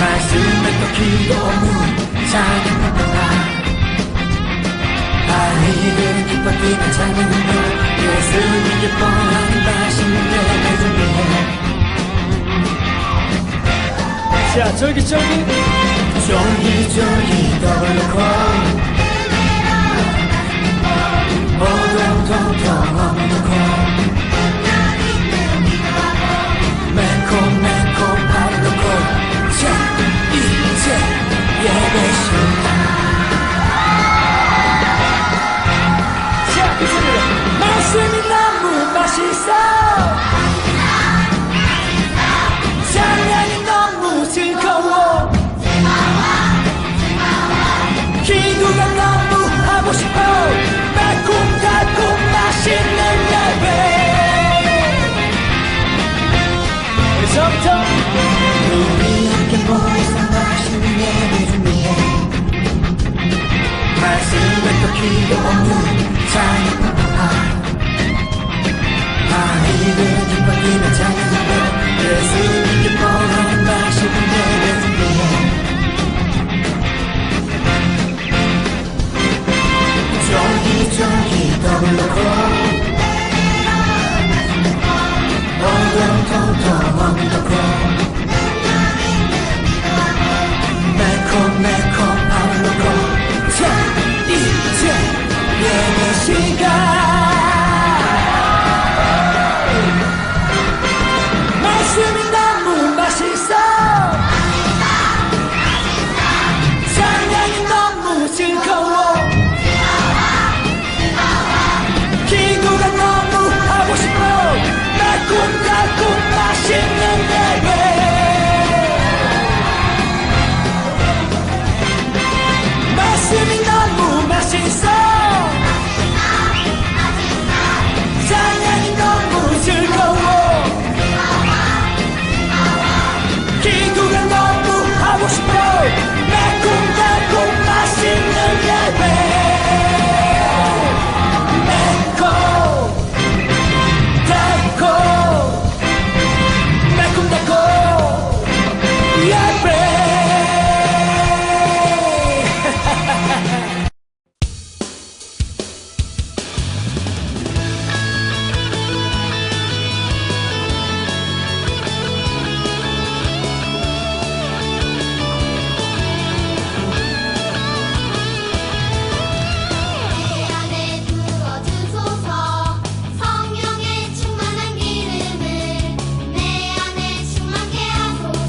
말씀에 또 기도 무장했구나. 아이들은 기뻐 뛰는 찬양을 예수님 기뻐하는 맛있는 예배 준비해. 자, 쫄깃쫄깃 쫄깃쫄깃 떡을 넣고 오동동동 어묵 넣고 매콤매콤 밥을 넣고 자, 이제 예배 시간. 자, 그 소리로 말씀이 너무 맛있어, 찬양이 너무 즐거워, 기도가 너무 하고 싶어, 매콤달콤 맛있는 예배. 그래서부터 우리 함께 모여서 맛있는 예배 준비해. 말씀에 또 기도 없는 찬양파 아이들은 기뻐 뛰며 찬양하며 예수님 기뻐하는 맛있는 예배 준비해. 쫄깃쫄깃 떡을 넣고 오동통통 어묵 넣고 매콤매콤 밥을 넣고 자, 이제 예배 시간. 말씀이 너무 맛있어, 찬양이 너무 즐거워, 기도가 너무 하고 싶어, 매콤달콤 맛있는 예배. 말씀이 너무 맛있어, 찬양이 너무 즐거워, 기도가 너무 하고 싶어, 매콤달콤 맛있는 예배. 매콤달콤 예배. 내 안에 충만케 하소서.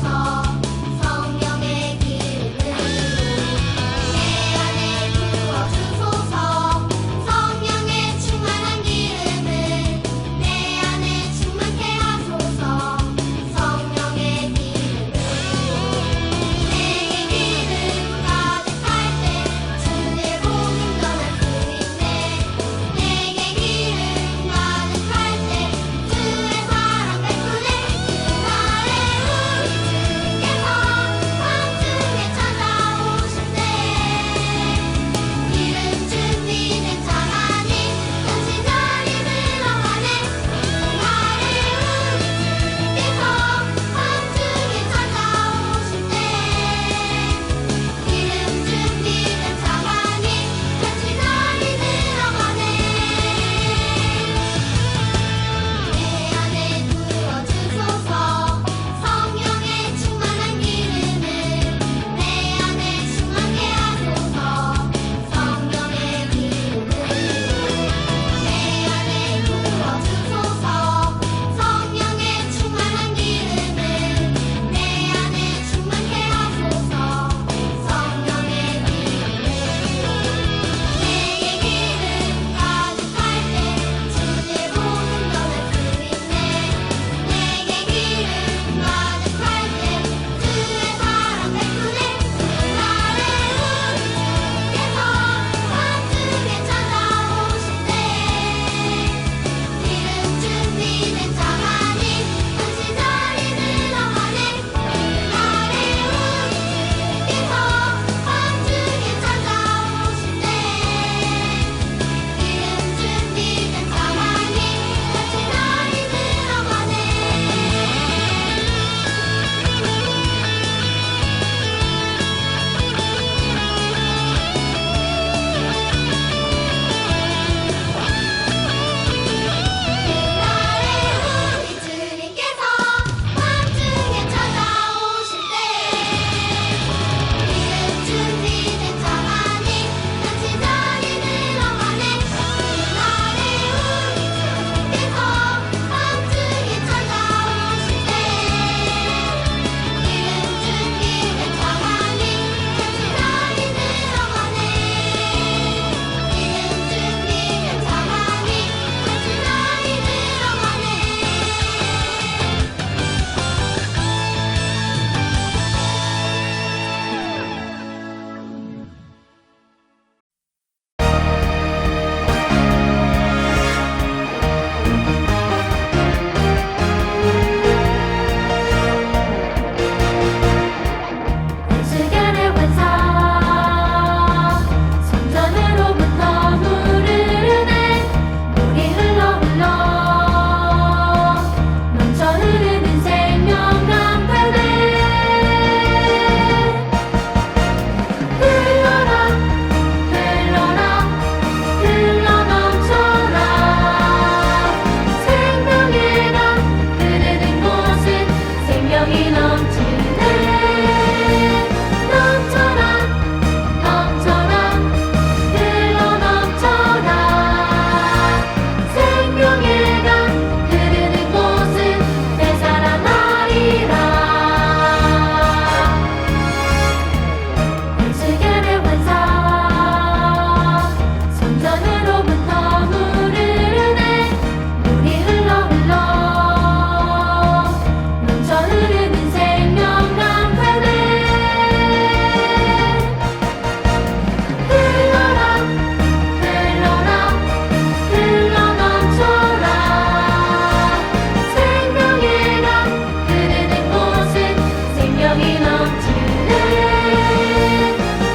넘치네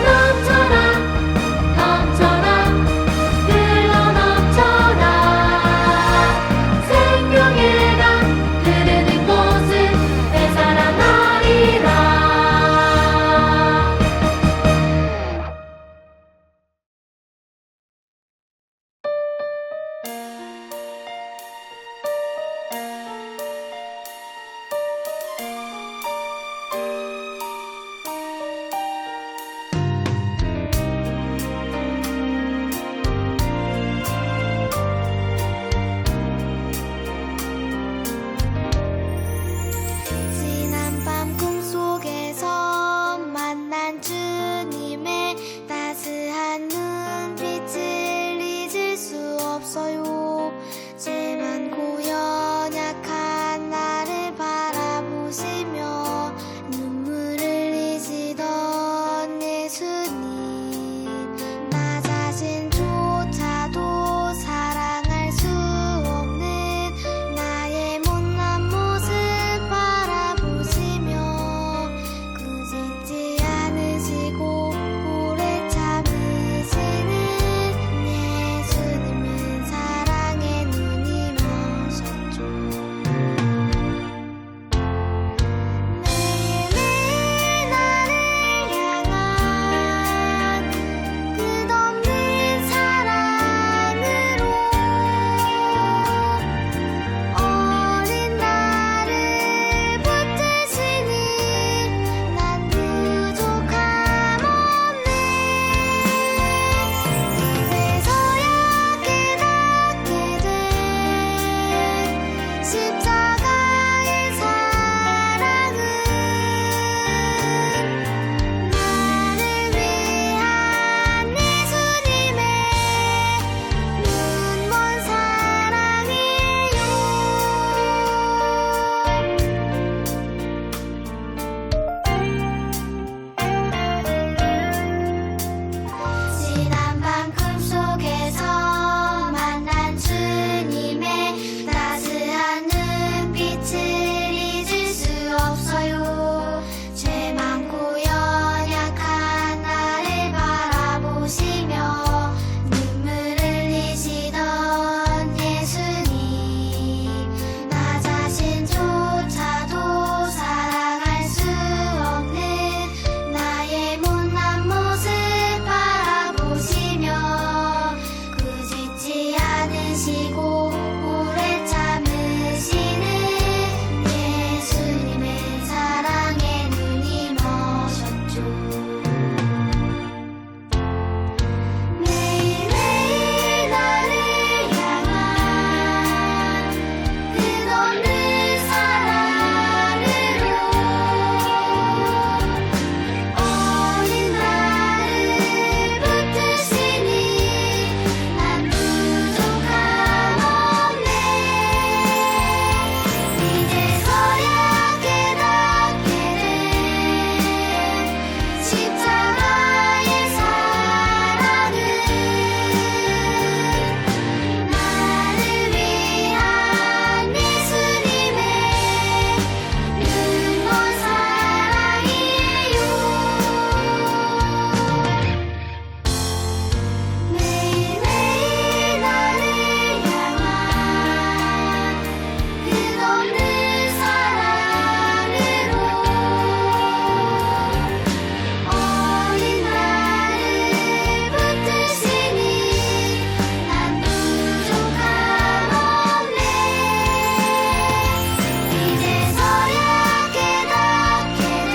넘쳐라 넘쳐라 흘러 넘쳐라 생명의 강 흐르는 곳은 되살아나리라. 지난 밤 꿈속에서 만난 주님의 따스한 눈빛을 잊을 수 없어요. 죄 많고 연약한 나를 바라보시며 눈물을 흘리시던 예수님, 나 자신조차도 사랑할 수 없는 나의 못난 모습 바라보시며 꾸짖지 않으시고 오래 참으시는 예수님은 사랑의 눈이 머셨죠. 매일매일 나를 향한 끝없는 사랑으로 어린 나를 붙드시니 난 부족함 없네. 이제서야 깨닫게 된 십자가의 사랑은 나를 위한 예수님의 눈먼 사랑이요. 지난 밤 꿈속에서 만난 주님의 따스한 눈빛을 잊을 수 없어요. 죄 많고 연약한 나를 바라보시며 눈물을 흘리시던 예수님, 나 자신조차도 사랑할 수 없는 나의 못난 모습 바라보시며 꾸짖지 않으시고 오래 참으시는 예수님의 사랑의 눈이 머셨죠. 매일매일 나를 향한 끝없는 사랑으로 어린 나를 붙드시니 난 부족함 없네. 이제서야 깨닫게 된 십자가의 사랑은 나를 위한 예수님의 눈먼 사랑이에요. 매일매일 나를 향한 끝없는 사랑으로 어린 나를 붙드시니 난 부족함 없네. 이제서야 깨닫게 된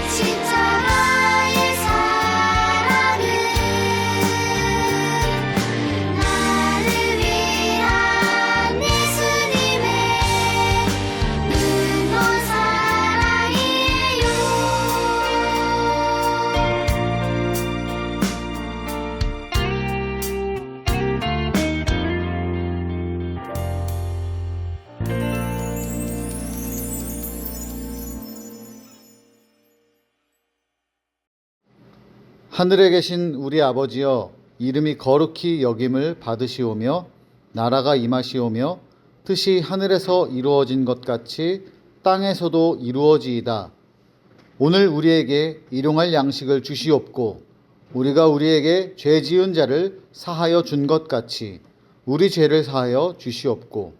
십자가의 사랑은 나를 위한 예수님의 눈먼 사랑이에요. 하늘에 계신 우리 아버지여, 이름이 거룩히 여김을 받으시오며 나라가 임하시오며 뜻이 하늘에서 이루어진 것 같이 땅에서도 이루어지이다. 오늘 우리에게 일용할 양식을 주시옵고 우리가 우리에게 죄 지은 자를 사하여 준 것 같이 우리 죄를 사하여 주시옵고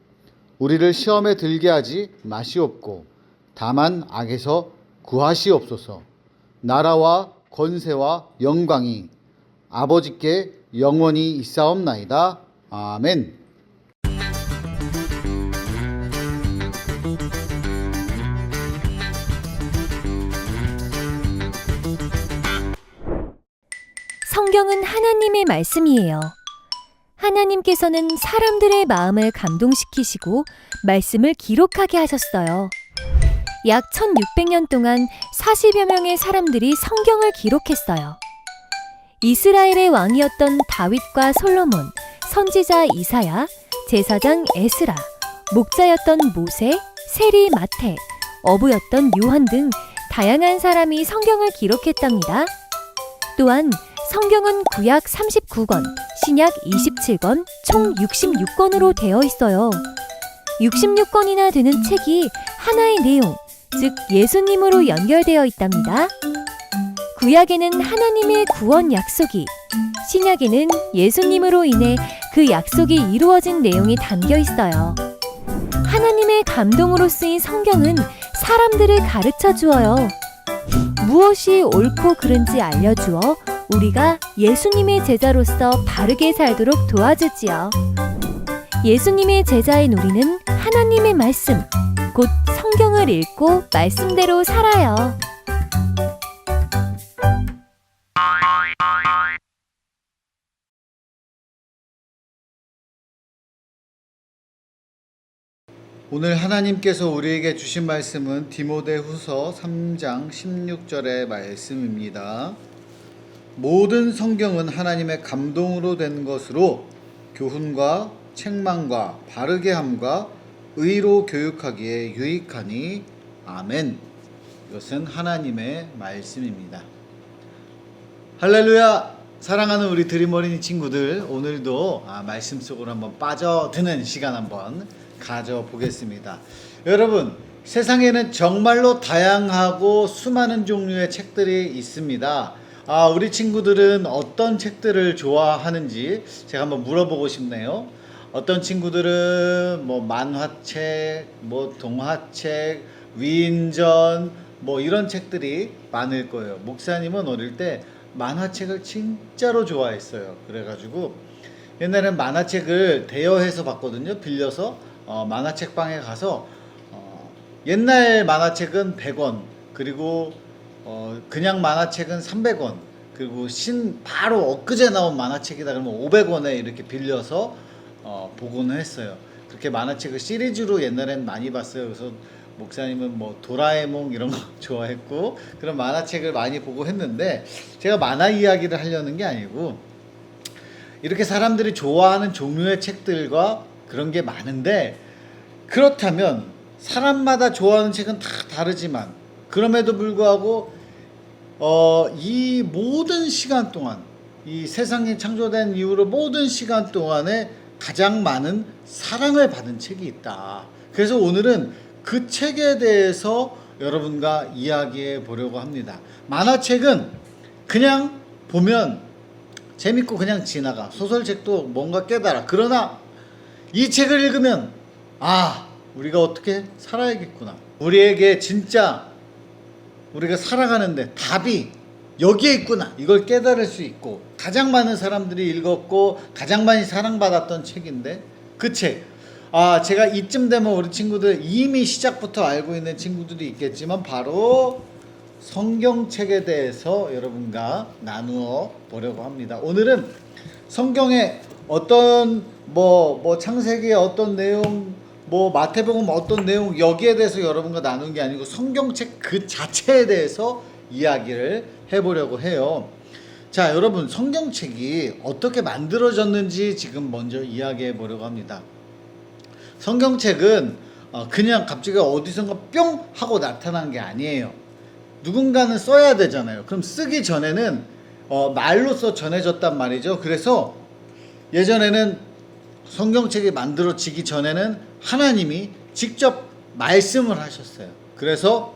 우리를 시험에 들게 하지 마시옵고 다만 악에서 구하시옵소서. 나라와 권세와 영광이 아버지께 영원히 있사옵나이다. 아멘. 성경은 하나님의 말씀이에요. 하나님께서는 사람들의 마음을 감동시키시고 말씀을 기록하게 하셨어요. 약 1600년 동안 40여 명의 사람들이 성경을 기록했어요. 이스라엘의 왕이었던 다윗과 솔로몬, 선지자 이사야, 제사장 에스라, 목자였던 모세, 세리 마태, 어부였던 요한 등 다양한 사람이 성경을 기록했답니다. 또한 성경은 구약 39권, 신약 27권, 총 66권으로 되어 있어요. 66권이나 되는 책이 하나의 내용, 즉 예수님으로 연결되어 있답니다. 구약에는 하나님의 구원 약속이, 신약에는 예수님으로 인해 그 약속이 이루어진 내용이 담겨 있어요. 하나님의 감동으로 쓰인 성경은 사람들을 가르쳐 주어요. 무엇이 옳고 그른지 알려주어 우리가 예수님의 제자로서 바르게 살도록 도와주지요. 예수님의 제자인 우리는 하나님의 말씀, 곧 성경을 읽고 말씀대로 살아요. 오늘 하나님께서 우리에게 주신 말씀은 디모데후서 3장 16절의 말씀입니다. 모든 성경은 하나님의 감동으로 된 것으로 교훈과 책망과 바르게 함과 의로 교육하기에 유익하니 아멘. 이것은 하나님의 말씀입니다. 할렐루야. 사랑하는 우리 드림어린이 친구들, 오늘도 말씀 속으로 한번 빠져드는 시간 한번 가져보겠습니다. 여러분, 세상에는 정말로 다양하고 수많은 종류의 책들이 있습니다. 우리 친구들은 어떤 책들을 좋아하는지 제가 한번 물어보고 싶네요. 어떤 친구들은 만화책, 동화책, 위인전 이런 책들이 많을 거예요. 목사님은 어릴 때 만화책을 진짜로 좋아했어요. 그래가지고 옛날엔 만화책을 대여해서 봤거든요. 빌려서 만화책 방에 가서 옛날 만화책은 100원, 그리고 그냥 만화책은 300원, 그리고 바로 엊그제 나온 만화책이다 그러면 500원에 이렇게 빌려서 보고는 했어요. 그렇게 만화책을 시리즈로 옛날엔 많이 봤어요. 그래서 목사님은 도라에몽 이런 거 좋아했고 그런 만화책을 많이 보고 했는데, 제가 만화 이야기를 하려는 게 아니고 이렇게 사람들이 좋아하는 종류의 책들과 그런 게 많은데, 그렇다면 사람마다 좋아하는 책은 다 다르지만 그럼에도 불구하고 이 모든 시간 동안, 이 세상이 창조된 이후로 모든 시간 동안에 가장 많은 사랑을 받은 책이 있다. 그래서 오늘은 그 책에 대해서 여러분과 이야기해 보려고 합니다. 만화책은 그냥 보면 재밌고 그냥 지나가. 소설책도 뭔가 깨달아. 그러나 이 책을 읽으면 우리가 어떻게 살아야겠구나. 우리에게 진짜 우리가 살아가는데 답이 여기에 있구나. 이걸 깨달을 수 있고, 가장 많은 사람들이 읽었고 가장 많이 사랑받았던 책인데, 그 책. 제가 이쯤 되면 우리 친구들 이미 시작부터 알고 있는 친구들이 있겠지만 바로 성경책에 대해서 여러분과 나누어 보려고 합니다. 오늘은 성경의 어떤 창세기의 어떤 내용, 마태복음 어떤 내용, 여기에 대해서 여러분과 나누는 게 아니고 성경책 그 자체에 대해서 이야기를 해보려고 해요. 자, 여러분, 성경책이 어떻게 만들어졌는지 지금 먼저 이야기해 보려고 합니다. 성경책은 그냥 갑자기 어디선가 뿅 하고 나타난 게 아니에요. 누군가는 써야 되잖아요. 그럼 쓰기 전에는 말로써 전해졌단 말이죠. 그래서 예전에는 성경책이 만들어지기 전에는 하나님이 직접 말씀을 하셨어요. 그래서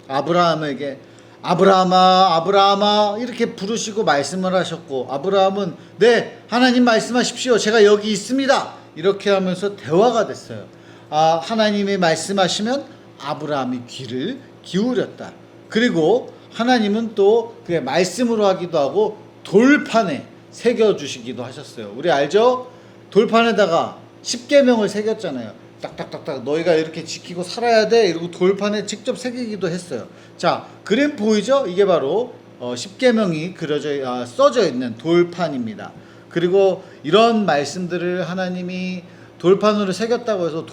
아브라함에게 아브라함아 아브라함아 이렇게 부르시고 말씀을 하셨고, 아브라함은 네 하나님 말씀하십시오, 제가 여기 있습니다, 이렇게 하면서 대화가 됐어요. 하나님이 말씀하시면 아브라함이 귀를 기울였다. 그리고 하나님은 또 그의 말씀으로 하기도 하고 돌판에 새겨주시기도 하셨어요. 우리 알죠? 돌판에다가 10계명을 새겼잖아요. 딱딱딱딱 너희가 이렇게 지키고 살아야 돼 이러고 돌판에 직접 새기기도 했어요. 자, 그림 보이죠? 이게 바로 10계명이 써져 있는 돌판입니다. 그리고 이런 말씀들을 하나님이 돌판으로 새겼다고 해서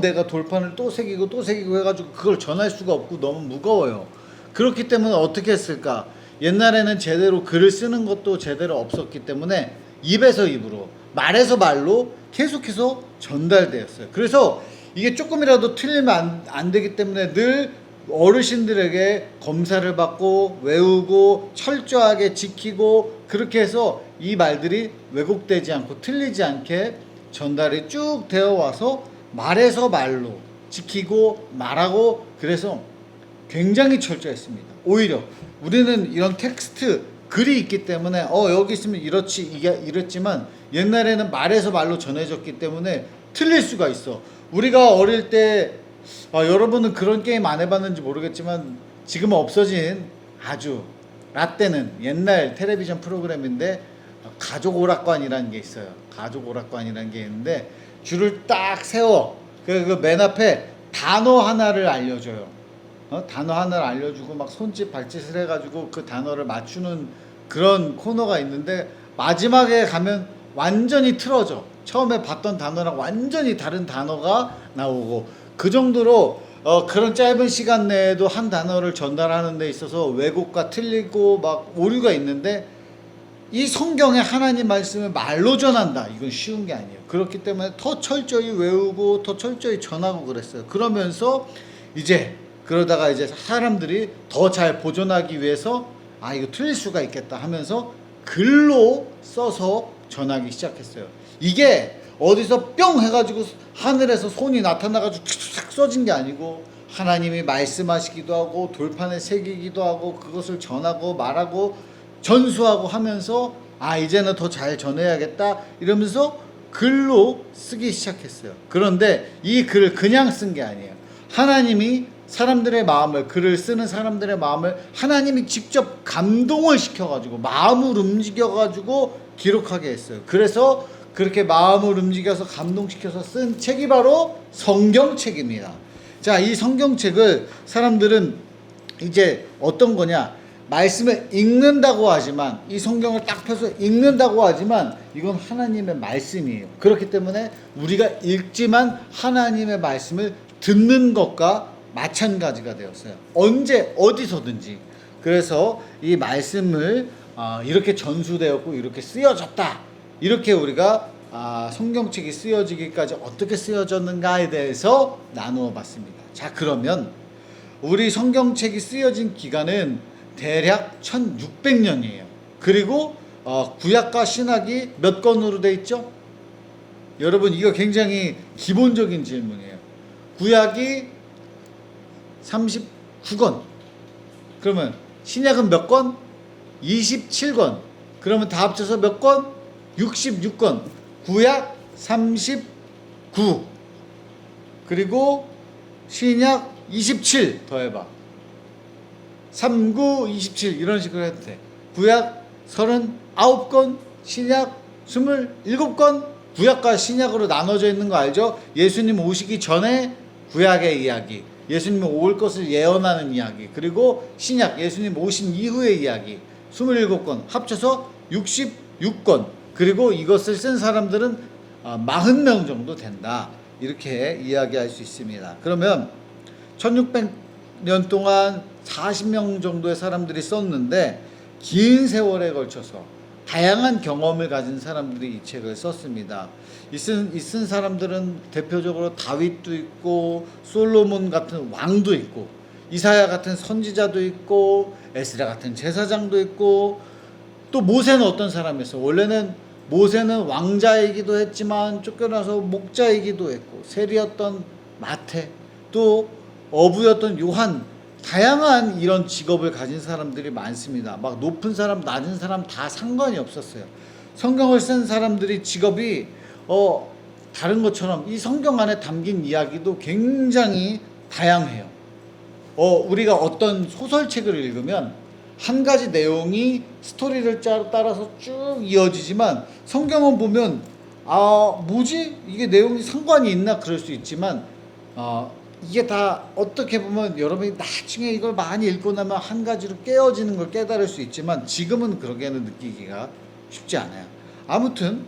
내가 돌판을 또 새기고 해가지고 그걸 전할 수가 없고 너무 무거워요. 그렇기 때문에 어떻게 했을까? 옛날에는 제대로 글을 쓰는 것도 제대로 없었기 때문에 입에서 입으로, 말에서 말로 계속해서 전달되었어요. 그래서 이게 조금이라도 틀리면 안 되기 때문에 늘 어르신들에게 검사를 받고 외우고 철저하게 지키고, 그렇게 해서 이 말들이 왜곡되지 않고 틀리지 않게 전달이 쭉 되어 와서 말에서 말로 지키고 말하고, 그래서 굉장히 철저했습니다. 오히려 우리는 이런 텍스트 글이 있기 때문에 여기 있으면 이랬지만 옛날에는 말에서 말로 전해졌기 때문에 틀릴 수가 있어. 우리가 어릴 때 여러분은 그런 게임 안 해봤는지 모르겠지만 지금은 없어진 아주 라떼는 옛날 텔레비전 프로그램인데 가족 오락관이라는 게 있어요. 가족 오락관이라는 게 있는데 줄을 딱 세워 그 맨 앞에 단어 하나를 알려줘요. 단어 하나를 알려주고 막 손짓 발짓을 해가지고 그 단어를 맞추는 그런 코너가 있는데 마지막에 가면 완전히 틀어져. 처음에 봤던 단어랑 완전히 다른 단어가 나오고, 그 정도로 그런 짧은 시간 내에도 한 단어를 전달하는 데 있어서 왜곡과 틀리고 막 오류가 있는데, 이 성경의 하나님 말씀을 말로 전한다, 이건 쉬운 게 아니에요. 그렇기 때문에 더 철저히 외우고 더 철저히 전하고 그랬어요. 그러면서 그러다가 이제 사람들이 더 잘 보존하기 위해서 이거 틀릴 수가 있겠다 하면서 글로 써서 전하기 시작했어요. 이게 어디서 뿅 해가지고 하늘에서 손이 나타나가지고 탁 써진 게 아니고, 하나님이 말씀하시기도 하고 돌판에 새기기도 하고 그것을 전하고 말하고 전수하고 하면서 이제는 더 잘 전해야겠다 이러면서 글로 쓰기 시작했어요. 그런데 이 글을 그냥 쓴 게 아니에요. 하나님이 사람들의 마음을, 글을 쓰는 사람들의 마음을 하나님이 직접 감동을 시켜가지고 마음을 움직여가지고 기록하게 했어요. 그래서 그렇게 마음을 움직여서 감동시켜서 쓴 책이 바로 성경책입니다. 자, 이 성경책을 사람들은 이제 어떤 거냐, 말씀을 읽는다고 하지만, 이 성경을 딱 펴서 읽는다고 하지만 이건 하나님의 말씀이에요. 그렇기 때문에 우리가 읽지만 하나님의 말씀을 듣는 것과 마찬가지가 되었어요. 언제 어디서든지. 그래서 이 말씀을 이렇게 전수되었고 이렇게 쓰여졌다, 이렇게 우리가 성경책이 쓰여지기까지 어떻게 쓰여졌는가에 대해서 나누어 봤습니다. 자, 그러면 우리 성경책이 쓰여진 기간은 대략 1600년이에요. 그리고 구약과 신약이 몇 권으로 돼 있죠? 여러분, 이거 굉장히 기본적인 질문이에요. 구약이 39권. 그러면 신약은 몇 권? 27권. 그러면 다 합쳐서 몇 권? 66권. 구약 39. 그리고 신약 27 더해봐. 39, 27 이런 식으로 해도 돼. 구약 39권, 신약 27권. 구약과 신약으로 나눠져 있는 거 알죠? 예수님 오시기 전에 구약의 이야기, 예수님이 올 것을 예언하는 이야기, 그리고 신약, 예수님 오신 이후의 이야기 27권 합쳐서 66권. 그리고 이것을 쓴 사람들은 40명 정도 된다, 이렇게 이야기할 수 있습니다. 그러면 1600년 동안 40명 정도의 사람들이 썼는데, 긴 세월에 걸쳐서 다양한 경험을 가진 사람들이 이 책을 썼습니다. 이 쓴 사람들은 대표적으로 다윗도 있고, 솔로몬 같은 왕도 있고, 이사야 같은 선지자도 있고, 에스라 같은 제사장도 있고, 또 모세는 어떤 사람이었어? 원래는 모세는 왕자이기도 했지만 쫓겨나서 목자이기도 했고, 세리였던 마태, 또 어부였던 요한, 다양한 이런 직업을 가진 사람들이 많습니다. 막 높은 사람, 낮은 사람 다 상관이 없었어요. 성경을 쓴 사람들이 직업이 다른 것처럼 이 성경 안에 담긴 이야기도 굉장히 다양해요. 우리가 어떤 소설책을 읽으면 한 가지 내용이 스토리를 따라서 쭉 이어지지만 성경은 보면 뭐지? 이게 내용이 상관이 있나 그럴 수 있지만 이게 다 어떻게 보면 여러분이 나중에 이걸 많이 읽고 나면 한 가지로 깨어지는 걸 깨달을 수 있지만 지금은 그러게는 느끼기가 쉽지 않아요. 아무튼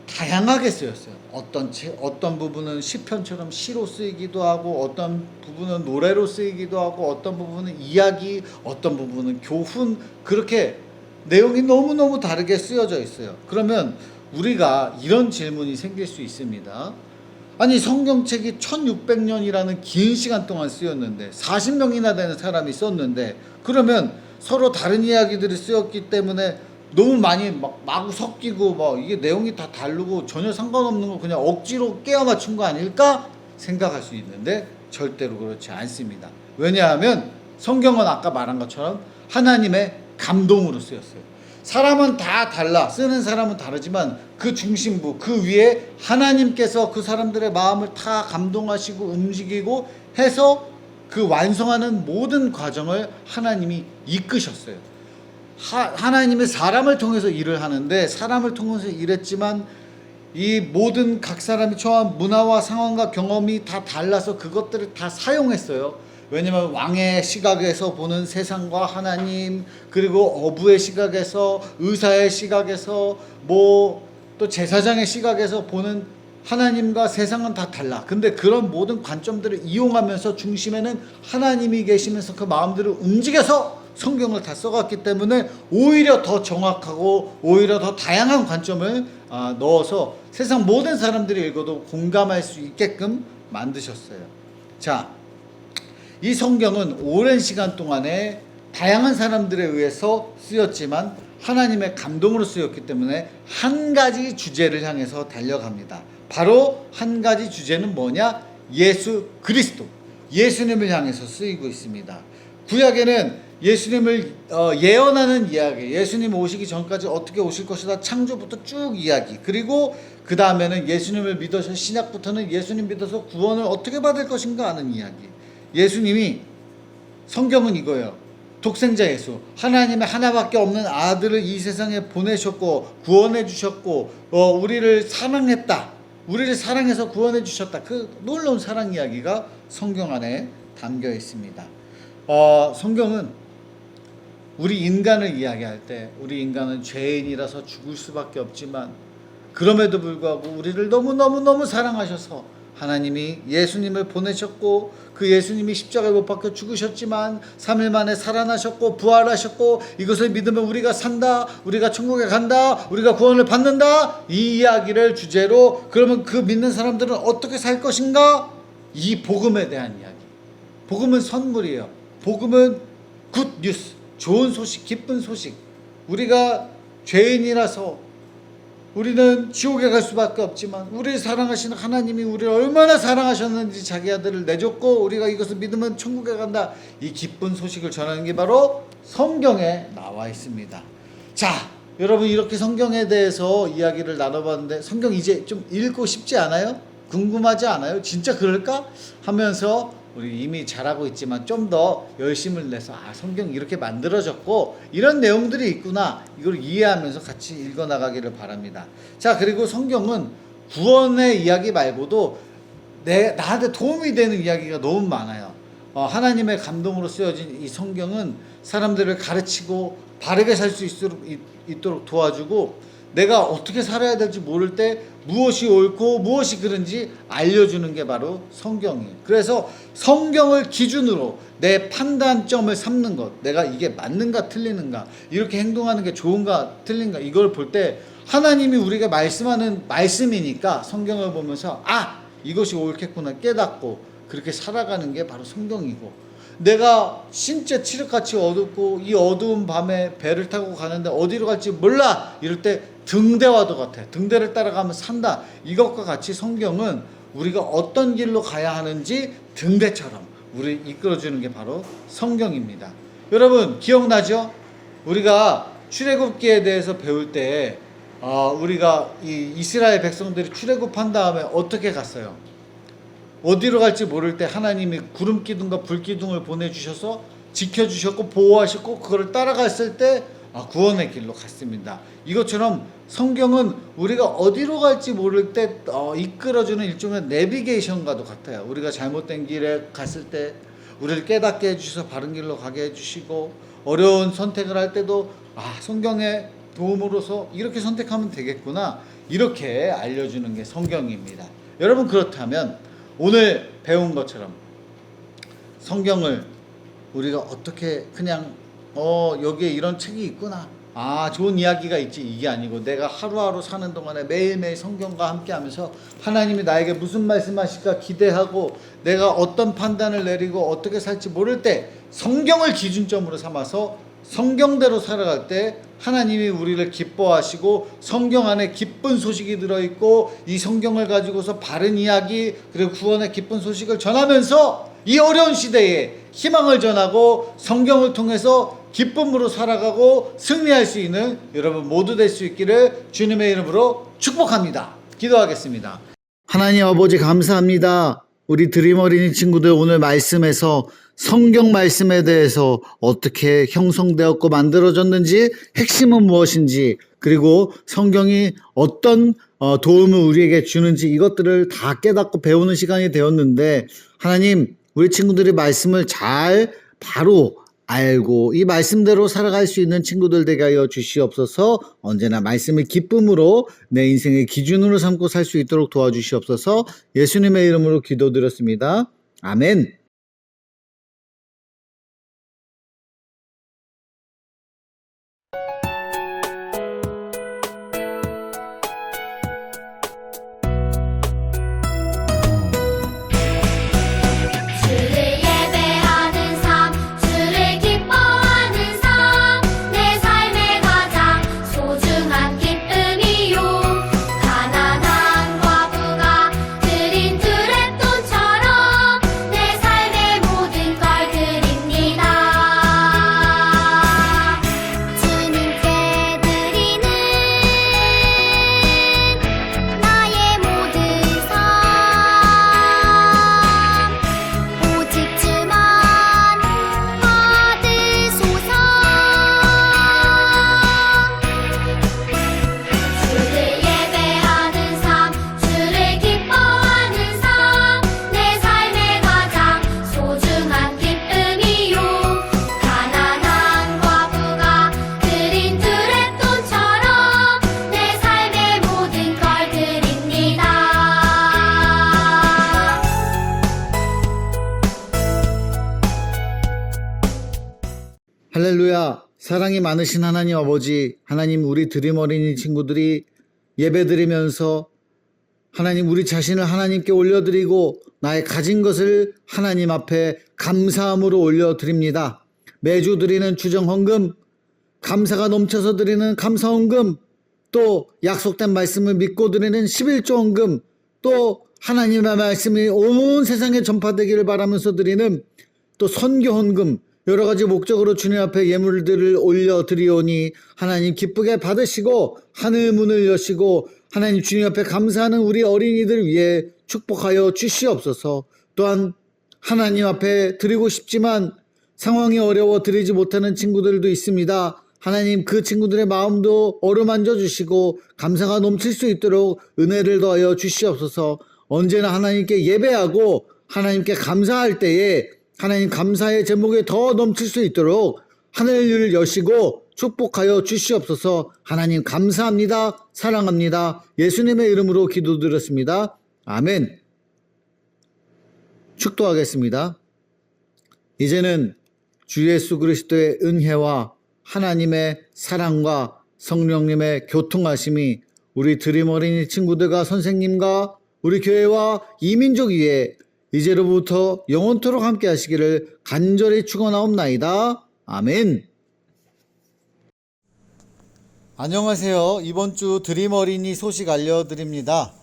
다양하게 쓰였어요. 어떤 부분은 시편처럼 시로 쓰이기도 하고, 어떤 부분은 노래로 쓰이기도 하고, 어떤 부분은 이야기, 어떤 부분은 교훈, 그렇게 내용이 너무너무 다르게 쓰여져 있어요. 그러면 우리가 이런 질문이 생길 수 있습니다. 아니, 성경책이 1600년이라는 긴 시간 동안 쓰였는데 40명이나 되는 사람이 썼는데, 그러면 서로 다른 이야기들이 쓰였기 때문에 너무 많이 마구 섞이고 이게 내용이 다 다르고 전혀 상관없는 거 그냥 억지로 깨어 맞춘 거 아닐까 생각할 수 있는데 절대로 그렇지 않습니다. 왜냐하면 성경은 아까 말한 것처럼 하나님의 감동으로 쓰였어요. 사람은 다 달라, 쓰는 사람은 다르지만 그 중심부, 그 위에 하나님께서 그 사람들의 마음을 다 감동하시고 움직이고 해서 그 완성하는 모든 과정을 하나님이 이끄셨어요. 하나님의 사람을 통해서 일을 하는데, 사람을 통해서 일했지만 이 모든 각 사람이 처한 문화와 상황과 경험이 다 달라서 그것들을 다 사용했어요. 왜냐면 왕의 시각에서 보는 세상과 하나님, 그리고 어부의 시각에서, 의사의 시각에서, 또 제사장의 시각에서 보는 하나님과 세상은 다 달라. 근데 그런 모든 관점들을 이용하면서 중심에는 하나님이 계시면서 그 마음들을 움직여서 성경을 다 써갔기 때문에 오히려 더 정확하고 오히려 더 다양한 관점을 넣어서 세상 모든 사람들이 읽어도 공감할 수 있게끔 만드셨어요. 자, 이 성경은 오랜 시간 동안에 다양한 사람들에 의해서 쓰였지만 하나님의 감동으로 쓰였기 때문에 한 가지 주제를 향해서 달려갑니다. 바로 한 가지 주제는 뭐냐? 예수 그리스도, 예수님을 향해서 쓰이고 있습니다. 구약에는 예수님을 예언하는 이야기, 예수님 오시기 전까지 어떻게 오실 것이다, 창조부터 쭉 이야기, 그리고 그 다음에는 예수님을 믿어서, 신약부터는 예수님 믿어서 구원을 어떻게 받을 것인가 하는 이야기. 예수님이, 성경은 이거예요. 독생자 예수, 하나님의 하나밖에 없는 아들을 이 세상에 보내셨고 구원해 주셨고 우리를 사랑했다, 우리를 사랑해서 구원해 주셨다, 그 놀라운 사랑 이야기가 성경 안에 담겨 있습니다. 성경은 우리 인간을 이야기할 때, 우리 인간은 죄인이라서 죽을 수밖에 없지만 그럼에도 불구하고 우리를 너무너무 사랑하셔서 하나님이 예수님을 보내셨고, 그 예수님이 십자가에 못 박혀 죽으셨지만 3일 만에 살아나셨고 부활하셨고, 이것을 믿으면 우리가 산다, 우리가 천국에 간다, 우리가 구원을 받는다, 이 이야기를 주제로, 그러면 그 믿는 사람들은 어떻게 살 것인가? 이 복음에 대한 이야기. 복음은 선물이에요. 복음은 굿 뉴스, 좋은 소식, 기쁜 소식. 우리가 죄인이라서 우리는 지옥에 갈 수밖에 없지만 우리를 사랑하시는 하나님이 우리를 얼마나 사랑하셨는지 자기 아들을 내줬고 우리가 이것을 믿으면 천국에 간다, 이 기쁜 소식을 전하는 게 바로 성경에 나와 있습니다. 자, 여러분, 이렇게 성경에 대해서 이야기를 나눠봤는데 성경 이제 좀 읽고 싶지 않아요? 궁금하지 않아요? 진짜 그럴까? 하면서 우리 이미 잘하고 있지만 좀 더 열심을 내서 성경 이렇게 만들어졌고 이런 내용들이 있구나, 이걸 이해하면서 같이 읽어나가기를 바랍니다. 자, 그리고 성경은 구원의 이야기 말고도 나한테 도움이 되는 이야기가 너무 많아요. 하나님의 감동으로 쓰여진 이 성경은 사람들을 가르치고 바르게 살 수 있도록 도와주고, 내가 어떻게 살아야 될지 모를 때 무엇이 옳고 무엇이 그른지 알려주는 게 바로 성경이에요. 그래서 성경을 기준으로 내 판단점을 삼는 것, 내가 이게 맞는가 틀리는가, 이렇게 행동하는 게 좋은가 틀린가, 이걸 볼 때 하나님이 우리가 말씀하는 말씀이니까 성경을 보면서 이것이 옳겠구나 깨닫고 그렇게 살아가는 게 바로 성경이고, 내가 진짜 칠흑같이 어둡고 이 어두운 밤에 배를 타고 가는데 어디로 갈지 몰라, 이럴 때 등대와도 같아. 등대를 따라가면 산다. 이것과 같이 성경은 우리가 어떤 길로 가야 하는지 등대처럼 우리를 이끌어주는 게 바로 성경입니다. 여러분 기억나죠? 우리가 출애굽기에 대해서 배울 때 우리가 이 이스라엘 백성들이 출애굽한 다음에 어떻게 갔어요? 어디로 갈지 모를 때 하나님이 구름 기둥과 불 기둥을 보내주셔서 지켜주셨고 보호하셨고 그걸 따라갔을 때 구원의 길로 갔습니다. 이것처럼 성경은 우리가 어디로 갈지 모를 때 이끌어주는 일종의 내비게이션과도 같아요. 우리가 잘못된 길에 갔을 때 우리를 깨닫게 해주셔서 바른 길로 가게 해주시고, 어려운 선택을 할 때도 성경의 도움으로서 이렇게 선택하면 되겠구나, 이렇게 알려주는 게 성경입니다. 여러분, 그렇다면 오늘 배운 것처럼 성경을 우리가 어떻게 그냥 여기에 이런 책이 있구나, 좋은 이야기가 있지, 이게 아니고 내가 하루하루 사는 동안에 매일매일 성경과 함께 하면서 하나님이 나에게 무슨 말씀하실까 기대하고 내가 어떤 판단을 내리고 어떻게 살지 모를 때 성경을 기준점으로 삼아서 성경대로 살아갈 때 하나님이 우리를 기뻐하시고 성경 안에 기쁜 소식이 들어있고 이 성경을 가지고서 바른 이야기 그리고 구원의 기쁜 소식을 전하면서 이 어려운 시대에 희망을 전하고 성경을 통해서 기쁨으로 살아가고 승리할 수 있는 여러분 모두 될 수 있기를 주님의 이름으로 축복합니다. 기도하겠습니다. 하나님 아버지, 감사합니다. 우리 드림 어린이 친구들 오늘 말씀에서 성경 말씀에 대해서 어떻게 형성되었고 만들어졌는지, 핵심은 무엇인지, 그리고 성경이 어떤 도움을 우리에게 주는지, 이것들을 다 깨닫고 배우는 시간이 되었는데, 하나님, 우리 친구들이 말씀을 잘 바로 알고 이 말씀대로 살아갈 수 있는 친구들 되게 하여 주시옵소서. 언제나 말씀을 기쁨으로 내 인생의 기준으로 삼고 살 수 있도록 도와주시옵소서. 예수님의 이름으로 기도드렸습니다. 아멘. 주를 예배하는 삶, 주를 기뻐하는 삶, 내 삶의 가장 소중한 기쁨이요. 가난한 과부가 드린 두랩돈처럼 내 삶의 모든 걸 드립니다. 주님께 드리는 나의 모든 삶, 오직 주만 받으소서. 주를 예배하는 삶, 주를 기뻐하는 삶, 내 삶의 가장 소중한 기쁨이요. 가난한 과부가 드린 두랩돈처럼 내 삶의 모든 걸 드립니다. 할렐루야. 사랑이 많으신 하나님 아버지, 하나님, 우리 드림 어린이 친구들이 예배드리면서 하나님 우리 자신을 하나님께 올려드리고 나의 가진 것을 하나님 앞에 감사함으로 올려드립니다. 매주 드리는 주정헌금, 감사가 넘쳐서 드리는 감사헌금, 또 약속된 말씀을 믿고 드리는 11조 헌금, 또 하나님의 말씀이 온 세상에 전파되기를 바라면서 드리는 또 선교 헌금, 여러 가지 목적으로 주님 앞에 예물들을 올려드리오니 하나님 기쁘게 받으시고 하늘 문을 여시고 하나님 주님 앞에 감사하는 우리 어린이들 위해 축복하여 주시옵소서. 또한 하나님 앞에 드리고 싶지만 상황이 어려워 드리지 못하는 친구들도 있습니다. 하나님, 그 친구들의 마음도 어루만져 주시고 감사가 넘칠 수 있도록 은혜를 더하여 주시옵소서. 언제나 하나님께 예배하고 하나님께 감사할 때에 하나님 감사의 제목이 더 넘칠 수 있도록 하늘을 여시고 축복하여 주시옵소서. 하나님 감사합니다. 사랑합니다. 예수님의 이름으로 기도드렸습니다. 아멘. 축도하겠습니다. 이제는 주 예수 그리스도의 은혜와 하나님의 사랑과 성령님의 교통하심이 우리 드림 어린이 친구들과 선생님과 우리 교회와 이민족 위에 이제로부터 영원토록 함께 하시기를 간절히 축원하옵나이다. 아멘. 안녕하세요. 이번 주 드림 어린이 소식 알려드립니다.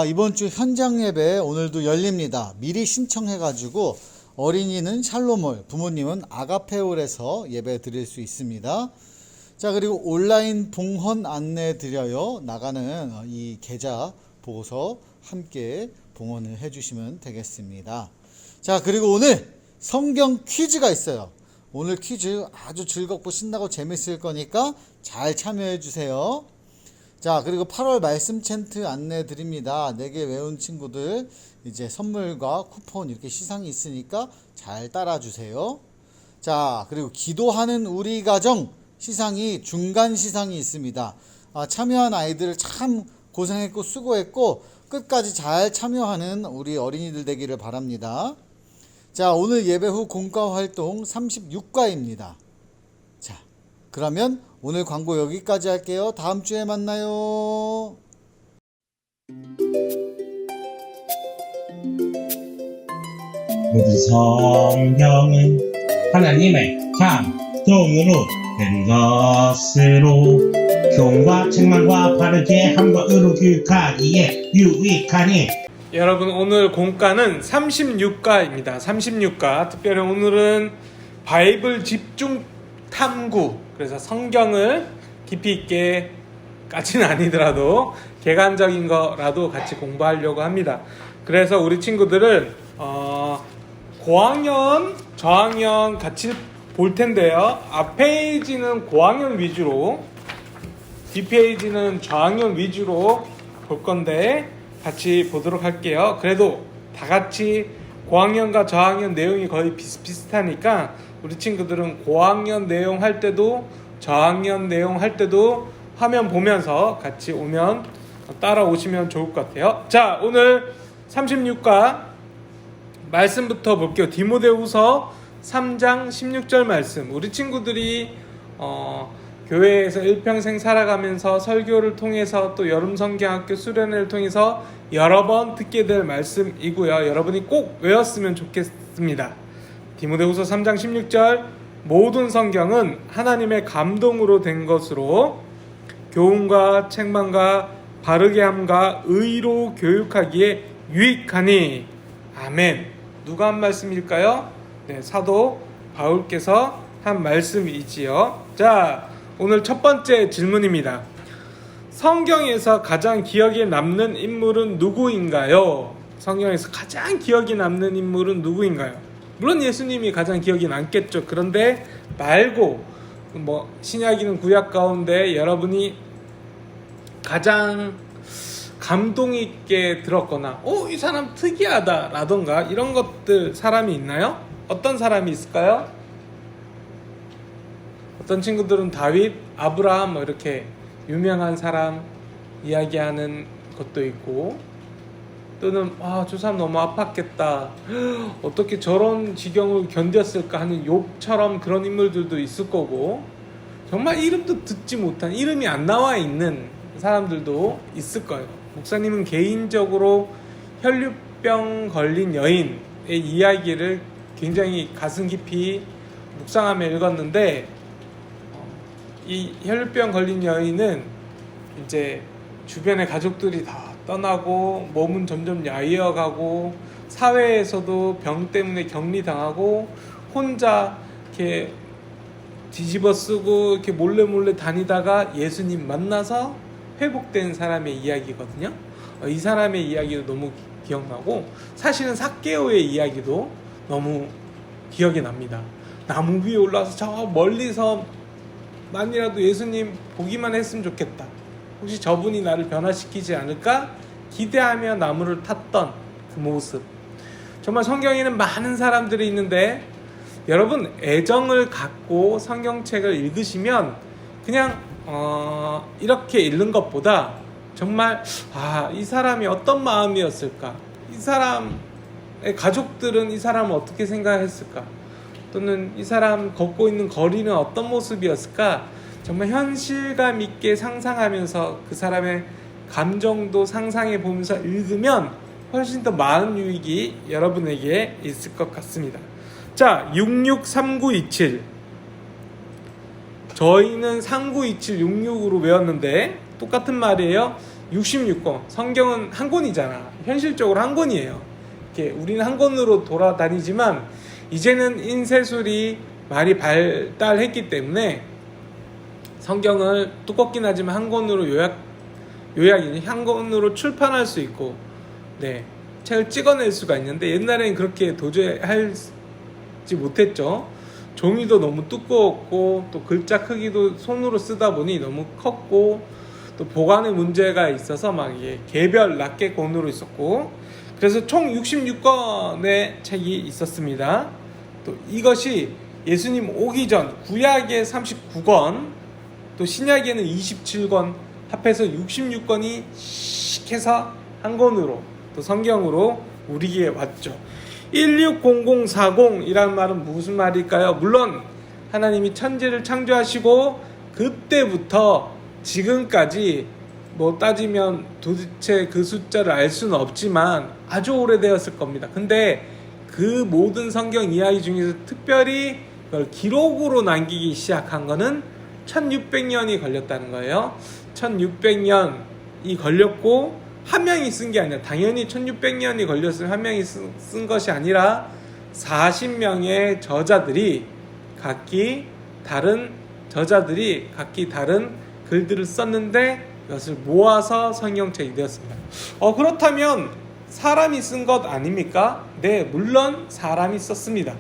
이번 주 현장 예배 오늘도 열립니다. 미리 신청해가지고 어린이는 샬롬홀, 부모님은 아가페홀에서 예배 드릴 수 있습니다. 자, 그리고 온라인 봉헌 안내 드려요. 나가는 이 계좌 보고서 함께 봉헌을 해주시면 되겠습니다. 자, 그리고 오늘 성경 퀴즈가 있어요. 오늘 퀴즈 아주 즐겁고 신나고 재밌을 거니까 잘 참여해 주세요. 자, 그리고 8월 말씀 챈트 안내 드립니다. 4개 외운 친구들 이제 선물과 쿠폰 이렇게 시상이 있으니까 잘 따라 주세요. 자, 그리고 기도하는 우리 가정 시상이 중간 시상이 있습니다. 참여한 아이들 참 고생했고 수고했고 끝까지 잘 참여하는 우리 어린이들 되기를 바랍니다. 자, 오늘 예배 후 공과 활동 36과입니다. 자, 그러면 오늘 광고 여기까지 할게요. 다음 주에 만나요. 모든 성경은 하나님의 감동으로 된 것으로 교훈과 책망과 바르게 함과 의로 교육하기에 유익하니. 여러분, 오늘 공과는 36과입니다. 36과. 특별히 오늘은 바이블 집중 탐구, 그래서 성경을 깊이 있게 까지는 아니더라도 객관적인 거라도 같이 공부하려고 합니다. 그래서 우리 친구들은 고학년, 저학년 같이 볼 텐데요. 앞 페이지는 고학년 위주로, 뒷 페이지는 저학년 위주로 볼 건데 같이 보도록 할게요. 그래도 다 같이 고학년과 저학년 내용이 거의 비슷비슷하니까 우리 친구들은 고학년 내용 할 때도 저학년 내용 할 때도 화면 보면서 같이 오면 따라오시면 좋을 것 같아요. 자, 오늘 36과 말씀부터 볼게요. 디모데후서 3장 16절 말씀. 우리 친구들이 교회에서 일평생 살아가면서 설교를 통해서 또 여름 성경학교 수련회를 통해서 여러 번 듣게 될 말씀이고요. 여러분이 꼭 외웠으면 좋겠습니다. 디모데후서 3장 16절, 모든 성경은 하나님의 감동으로 된 것으로 교훈과 책망과 바르게 함과 의로 교육하기에 유익하니. 아멘. 누가 한 말씀일까요? 네, 사도 바울께서 한 말씀이지요. 자, 오늘 첫 번째 질문입니다. 성경에서 가장 기억에 남는 인물은 누구인가요? 성경에서 가장 기억에 남는 인물은 누구인가요? 물론 예수님이 가장 기억이 남겠죠. 그런데 말고 신약이든 구약 가운데 여러분이 가장 감동 있게 들었거나 이 사람 특이하다 라던가 이런 것들 사람이 있나요? 어떤 사람이 있을까요? 어떤 친구들은 다윗, 아브라함 이렇게 유명한 사람 이야기하는 것도 있고, 또는 저 사람 너무 아팠겠다, 어떻게 저런 지경을 견뎠을까 하는 욥처럼 그런 인물들도 있을 거고, 정말 이름도 듣지 못한, 이름이 안 나와 있는 사람들도 있을 거예요. 목사님은 개인적으로 혈류병 걸린 여인의 이야기를 굉장히 가슴 깊이 묵상하며 읽었는데, 이 혈류병 걸린 여인은 이제 주변의 가족들이 다 떠나고 몸은 점점 야위어가고 사회에서도 병 때문에 격리당하고 혼자 이렇게 뒤집어 쓰고 이렇게 몰래 다니다가 예수님 만나서 회복된 사람의 이야기거든요. 이 사람의 이야기도 너무 기억나고, 사실은 삭개오의 이야기도 너무 기억이 납니다. 나무 위에 올라와서 저 멀리서 만이라도 예수님 보기만 했으면 좋겠다, 혹시 저분이 나를 변화시키지 않을까 기대하며 나무를 탔던 그 모습. 정말 성경에는 많은 사람들이 있는데, 여러분 애정을 갖고 성경책을 읽으시면 그냥 이렇게 읽는 것보다 정말 이 사람이 어떤 마음이었을까, 이 사람의 가족들은 이 사람을 어떻게 생각했을까, 또는 이 사람 걷고 있는 거리는 어떤 모습이었을까, 정말 현실감 있게 상상하면서 그 사람의 감정도 상상해 보면서 읽으면 훨씬 더 많은 유익이 여러분에게 있을 것 같습니다. 자, 663927. 저희는 3927 66으로 외웠는데 똑같은 말이에요. 66권, 성경은 한 권이잖아. 현실적으로 한 권이에요. 이렇게 우리는 한 권으로 돌아다니지만 이제는 인쇄술이 많이 발달했기 때문에 성경을 두껍긴 하지만 한 권으로 요약이 한 권으로 출판할 수 있고, 네, 책을 찍어낼 수가 있는데 옛날에는 그렇게 도저히 하지 못했죠. 종이도 너무 두꺼웠고 또 글자 크기도 손으로 쓰다 보니 너무 컸고 또 보관에 문제가 있어서 막 이게 개별 낱개권으로 있었고, 그래서 총 66권의 책이 있었습니다. 또 이것이 예수님 오기 전 구약에 39권, 또 신약에는 27권, 합해서 66권이 씩 해서 한 권으로 또 성경으로 우리에게 왔죠. 160040이라는 말은 무슨 말일까요? 물론 하나님이 천지를 창조하시고 그때부터 지금까지 뭐 따지면 도대체 그 숫자를 알 수는 없지만 아주 오래되었을 겁니다. 근데 그 모든 성경 이야기 중에서 특별히 그걸 기록으로 남기기 시작한 거는 1600년이 걸렸다는 거예요. 1600년이 걸렸고 한 명이 쓴 게 아니라, 당연히 1600년이 걸렸으면 한 명이 쓴 것이 아니라 40명의 저자들이 각기 다른 글들을 썼는데 이것을 모아서 성경책이 되었습니다. 그렇다면 사람이 쓴 것 아닙니까? 네, 물론 사람이 썼습니다.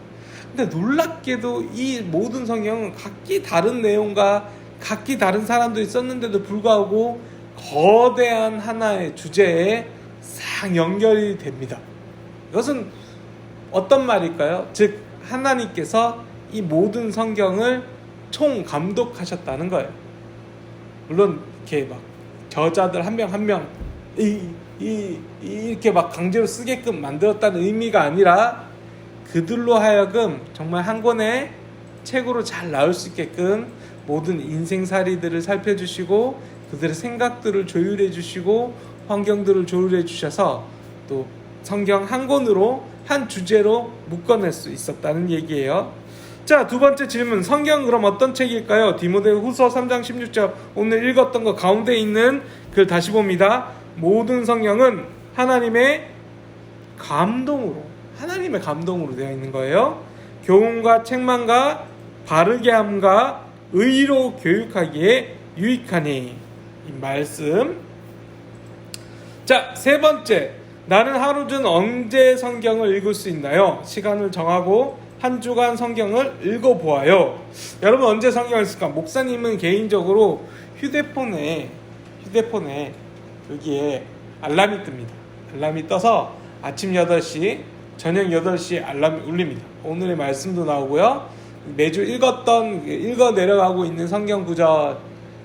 근데 놀랍게도 이 모든 성경은 각기 다른 내용과 각기 다른 사람들이 썼는데도 불구하고 거대한 하나의 주제에 싹 연결이 됩니다. 이것은 어떤 말일까요? 즉 하나님께서 이 모든 성경을 총 감독하셨다는 거예요. 물론 이렇게 막 저자들 한 명 한 명 이렇게 막 강제로 쓰게끔 만들었다는 의미가 아니라 그들로 하여금 정말 한 권의 책으로 잘 나올 수 있게끔 모든 인생살이들을 살펴주시고 그들의 생각들을 조율해 주시고 환경들을 조율해 주셔서 또 성경 한 권으로 한 주제로 묶어낼 수 있었다는 얘기예요. 자, 두 번째 질문. 성경은 그럼 어떤 책일까요? 디모데후서 3장 16절 오늘 읽었던 거 가운데 있는 글 다시 봅니다. 모든 성경은 하나님의 감동으로 되어 있는 거예요. 교훈과 책망과 바르게 함과 의로 교육하기에 유익하니. 이 말씀. 자, 세 번째. 나는 하루 중 언제 성경을 읽을 수 있나요? 시간을 정하고 한 주간 성경을 읽어보아요. 여러분 언제 성경을 쓸까? 목사님은 개인적으로 휴대폰에 여기에 알람이 뜹니다. 알람이 떠서 아침 8시, 저녁 8시에 알람이 울립니다. 오늘의 말씀도 나오고요. 매주 읽어 내려가고 있는 성경 구절,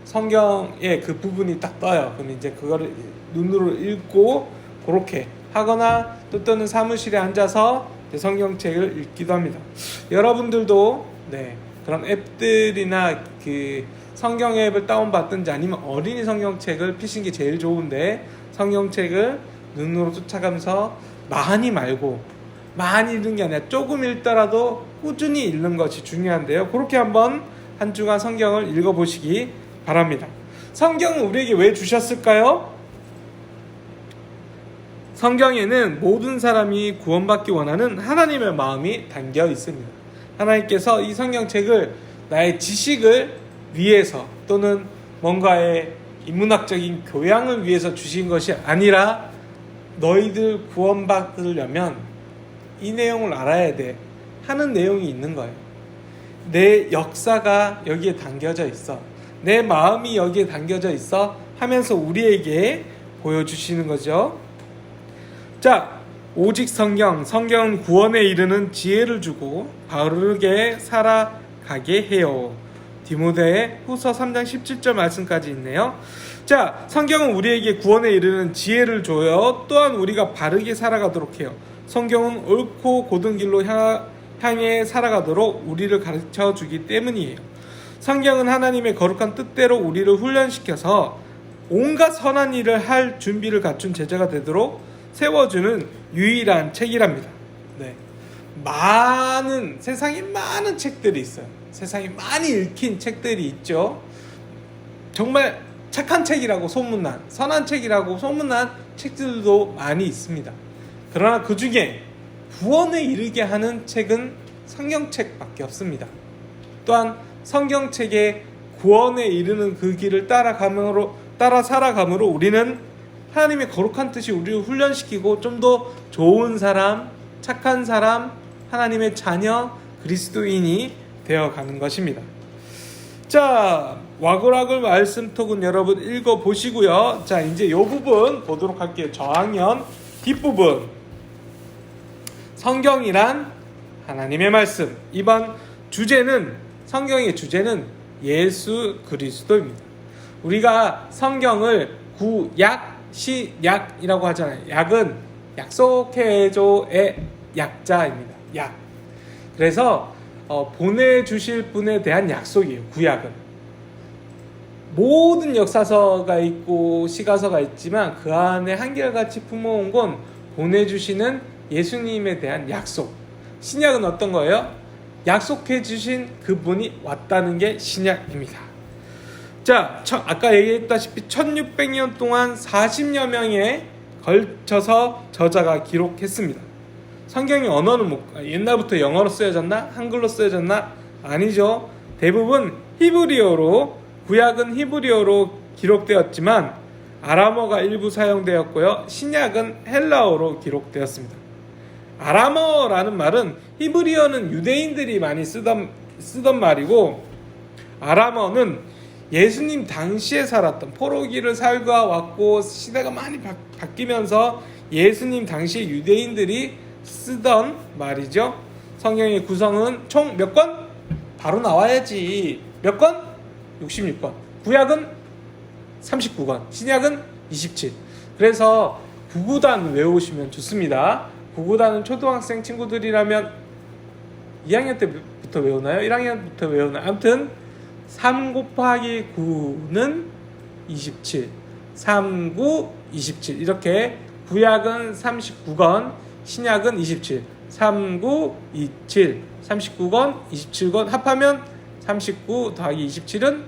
성경의 그 부분이 딱 떠요. 그럼 이제 그거를 눈으로 읽고 그렇게 하거나 또 또는 사무실에 앉아서 성경책을 읽기도 합니다. 여러분들도 그런 앱들이나 그 성경 앱을 다운받든지 아니면 어린이 성경책을 피신 게 제일 좋은데 성경책을 눈으로 쫓아가면서 많이 말고 많이 읽는 게 아니라 조금 읽더라도 꾸준히 읽는 것이 중요한데요. 그렇게 한번 한 주간 성경을 읽어보시기 바랍니다. 성경은 우리에게 왜 주셨을까요? 성경에는 모든 사람이 구원받기 원하는 하나님의 마음이 담겨 있습니다. 하나님께서 이 성경책을 나의 지식을 위해서 또는 뭔가의 인문학적인 교양을 위해서 주신 것이 아니라 너희들 구원받으려면 이 내용을 알아야 돼 하는 내용이 있는 거예요. 내 역사가 여기에 담겨져 있어, 내 마음이 여기에 담겨져 있어 하면서 우리에게 보여주시는 거죠. 자, 오직 성경은 구원에 이르는 지혜를 주고 바르게 살아가게 해요. 디모데후서 3장 17절 말씀까지 있네요. 자, 성경은 우리에게 구원에 이르는 지혜를 줘요. 또한 우리가 바르게 살아가도록 해요. 성경은 옳고 고든 길로 향해 살아가도록 우리를 가르쳐 주기 때문이에요. 성경은 하나님의 거룩한 뜻대로 우리를 훈련시켜서 온갖 선한 일을 할 준비를 갖춘 제자가 되도록 세워주는 유일한 책이랍니다. 세상에 많은 책들이 있어요. 세상에 많이 읽힌 책들이 있죠. 정말 착한 책이라고 소문난, 선한 책이라고 소문난 책들도 많이 있습니다. 그러나 그 중에 구원에 이르게 하는 책은 성경책밖에 없습니다. 또한 성경책의 구원에 이르는 그 길을 따라 살아감으로 우리는 하나님의 거룩한 뜻이 우리를 훈련시키고 좀 더 좋은 사람, 착한 사람, 하나님의 자녀, 그리스도인이 되어가는 것입니다. 자, 와글와글 말씀톡은 여러분 읽어보시고요. 자, 이제 이 부분 보도록 할게요. 저학년 뒷부분. 성경이란 하나님의 말씀. 이번 주제는, 성경의 주제는 예수 그리스도입니다. 우리가 성경을 구약, 시약이라고 하잖아요. 약은 약속해줘의 약자입니다. 약. 그래서 보내주실 분에 대한 약속이에요. 구약은. 모든 역사서가 있고 시가서가 있지만 그 안에 한결같이 품어온 건 보내주시는 예수님에 대한 약속. 신약은 어떤 거예요? 약속해주신 그분이 왔다는 게 신약입니다. 자, 아까 얘기했다시피 1600년 동안 40여 명에 걸쳐서 저자가 기록했습니다. 성경의 언어는 옛날부터 영어로 쓰여졌나? 한글로 쓰여졌나? 아니죠. 대부분 히브리어로, 구약은 히브리어로 기록되었지만 아람어가 일부 사용되었고요. 신약은 헬라어로 기록되었습니다. 아람어라는 말은, 히브리어는 유대인들이 많이 쓰던 말이고, 아람어는 예수님 당시에 살았던, 포로기를 살가 왔고 시대가 많이 바뀌면서 예수님 당시에 유대인들이 쓰던 말이죠. 성경의 구성은 총 몇 권? 바로 나와야지. 몇 권? 66권. 구약은 39권. 신약은 27. 그래서 구구단 외우시면 좋습니다. 구구단은 초등학생 친구들이라면 2학년 때부터 외우나요? 1학년부터 외우나요? 아무튼 3 곱하기 9는 27, 3, 9, 27 이렇게 구약은 39권, 신약은 27, 3, 9, 27, 39권, 27권 합하면 39 더하기 27은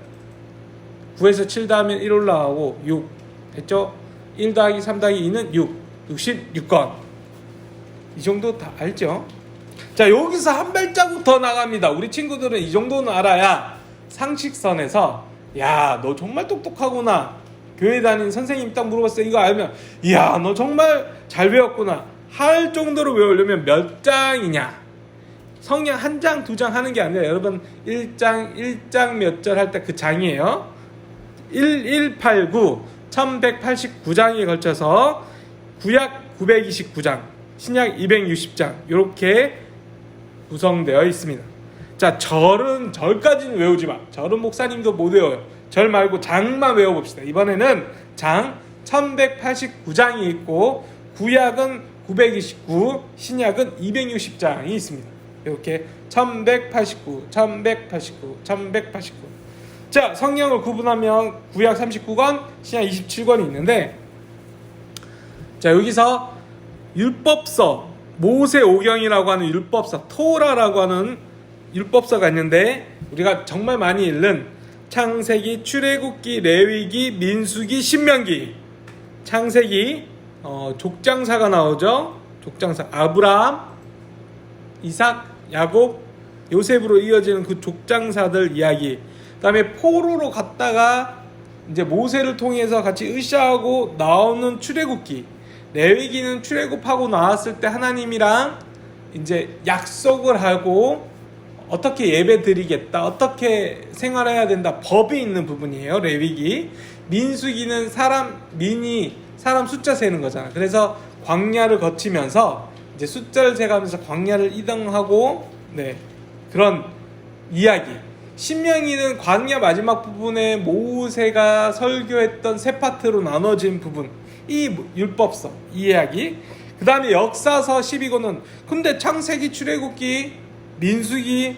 9에서 7 더하면 1 올라가고 6 됐죠? 1 더하기 3 더하기 2는 6, 66권. 이 정도 다 알죠? 자, 여기서 한 발자국 더 나갑니다. 우리 친구들은 이 정도는 알아야 상식선에서, 야, 너 정말 똑똑하구나. 교회 다니는 선생님 딱 물어봤어요. 이거 알면, 이야, 너 정말 잘 배웠구나 할 정도로 외우려면 몇 장이냐? 성경 한 장, 두 장 하는 게 아니라 여러분 1장 몇 절 할 때 그 장이에요. 1189 1189장에 걸쳐서 구약 929장, 신약 260장 이렇게 구성되어 있습니다. 자, 절까지는 외우지 마. 절은 목사님도 못 외워요. 절 말고 장만 외워봅시다. 이번에는 장 1189장이 있고 구약은 929, 신약은 260장이 있습니다. 이렇게 1189, 1189, 1189. 자, 성경을 구분하면 구약 39권, 신약 27권이 있는데, 자, 여기서 율법서, 모세오경이라고 하는 율법서, 토라라고 하는 율법서가 있는데, 우리가 정말 많이 읽는 창세기, 출애굽기, 레위기, 민수기, 신명기. 창세기 족장사가 나오죠. 족장사 아브라함, 이삭, 야곱, 요셉으로 이어지는 그 족장사들 이야기. 그다음에 포로로 갔다가 이제 모세를 통해서 같이 으쌰하고 나오는 출애굽기. 레위기는 출애굽하고 나왔을 때 하나님이랑 이제 약속을 하고 어떻게 예배 드리겠다, 어떻게 생활해야 된다, 법이 있는 부분이에요. 레위기. 민수기는 민이 사람 숫자 세는 거잖아. 그래서 광야를 거치면서 이제 숫자를 세가면서 광야를 이동하고, 네, 그런 이야기. 신명기는 광야 마지막 부분에 모세가 설교했던 세 파트로 나눠진 부분. 이 율법서, 이 이야기. 그 다음에 역사서 12권은, 근데 창세기, 출애굽기, 민수기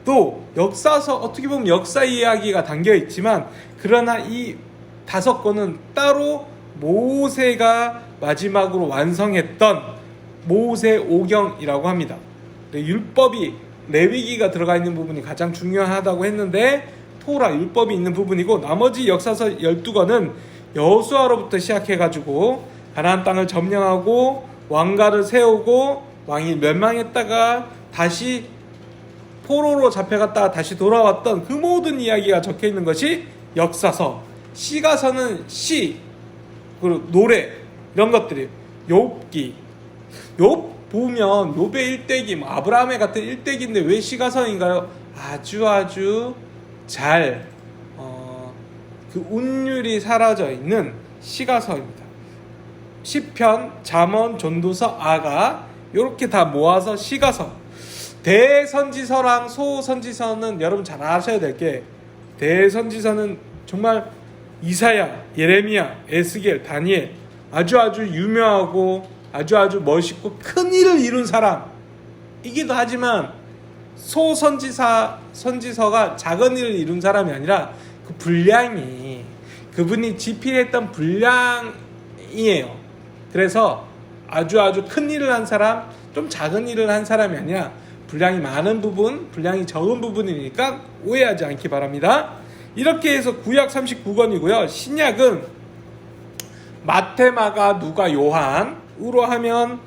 또 역사서, 어떻게 보면 역사 이야기가 담겨 있지만, 그러나 이 5권은 따로 모세가 마지막으로 완성했던 모세오경이라고 합니다. 율법이, 레위기가 들어가 있는 부분이 가장 중요하다고 했는데, 토라 율법이 있는 부분이고 나머지 역사서 12권은 여호수아로부터 시작해가지고 가나안 땅을 점령하고 왕가를 세우고 왕이 멸망했다가 다시 포로로 잡혀갔다가 다시 돌아왔던 그 모든 이야기가 적혀있는 것이 역사서. 시가서는 시, 그리고 노래 이런 것들이 욥기. 욥 보면 욥의 일대기, 뭐 아브라함의 같은 일대기인데 왜 시가서인가요? 아주 잘 그 운율이 사라져 있는 시가서입니다. 시편, 잠언, 전도서, 아가 이렇게 다 모아서 시가서. 대선지서랑 소선지서는 여러분 잘 아셔야 될 게, 대선지서는 정말 이사야, 예레미야, 에스겔, 다니엘 아주 유명하고 아주 멋있고 큰 일을 이룬 사람이기도 하지만, 선지서가 작은 일을 이룬 사람이 아니라 그 분량이, 그분이 집필했던 분량이에요. 그래서 아주 큰 일을 한 사람, 좀 작은 일을 한 사람이 아니라 분량이 많은 부분, 분량이 적은 부분이니까 오해하지 않기 바랍니다. 이렇게 해서 구약 39권이고요. 신약은 마태, 마가, 누가, 요한으로 하면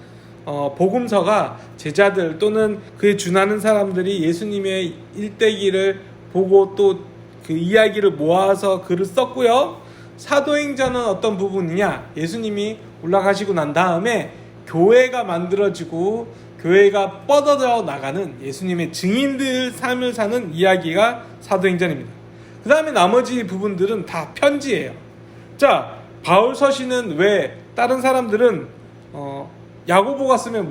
복음서가 제자들 또는 그에 준하는 사람들이 예수님의 일대기를 보고 또 그 이야기를 모아서 글을 썼고요. 사도행전은 어떤 부분이냐? 예수님이 올라가시고 난 다음에 교회가 만들어지고 교회가 뻗어져 나가는 예수님의 증인들 삶을 사는 이야기가 사도행전입니다. 그 다음에 나머지 부분들은 다 편지예요. 자, 바울 서신은 왜 다른 사람들은 야고보가 쓰면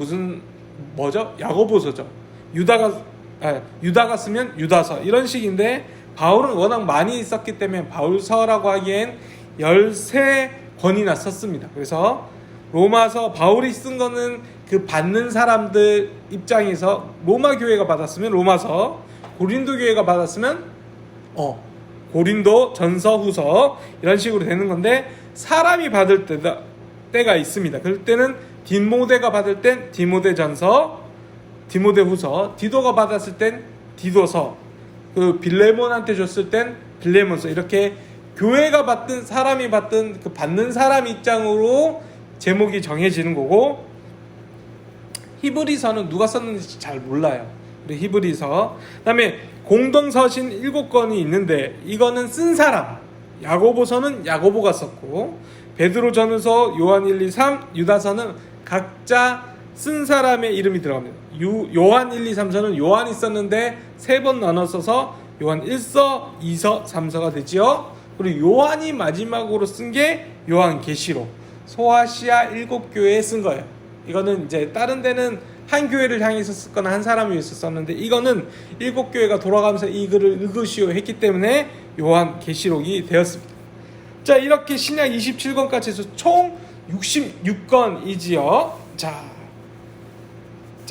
뭐죠? 야고보서죠. 유다가 쓰면 유다서 이런 식인데, 바울은 워낙 많이 썼기 때문에 바울서라고 하기엔 13권이나 썼습니다. 그래서 로마서, 바울이 쓴 거는 그 받는 사람들 입장에서 로마 교회가 받았으면 로마서, 고린도 교회가 받았으면 고린도 전서, 후서 이런 식으로 되는 건데, 사람이 받을 때가 있습니다. 그럴 때는 디모데가 받을 땐 디모데 전서, 디모데 후서, 디도가 받았을 땐 디도서, 그 빌레몬한테 줬을 땐 빌레몬서, 이렇게 교회가 받든 사람이 받든 그 받는 사람 입장으로 제목이 정해지는 거고, 히브리서는 누가 썼는지 잘 몰라요. 우리 히브리서. 그다음에 공동서신 7권이 있는데 이거는 쓴 사람, 야고보서는 야고보가 썼고, 베드로전서, 요한 1, 2, 3, 유다서는 각자 쓴 사람의 이름이 들어갑니다. 요한 1, 2, 3서는 요한이 썼는데 3번 나눠 써서 요한 1서, 2서, 3서가 되지요. 그리고 요한이 마지막으로 쓴 게 요한계시록, 소아시아 7교회에 쓴 거예요. 이거는 이제 다른 데는 한 교회를 향해서 썼거나 한 사람을 위해서 썼는데, 이거는 7교회가 돌아가면서 이 글을 읽으시오 했기 때문에 요한계시록이 되었습니다. 자, 이렇게 신약 27권까지 해서 총 66권이지요. 자,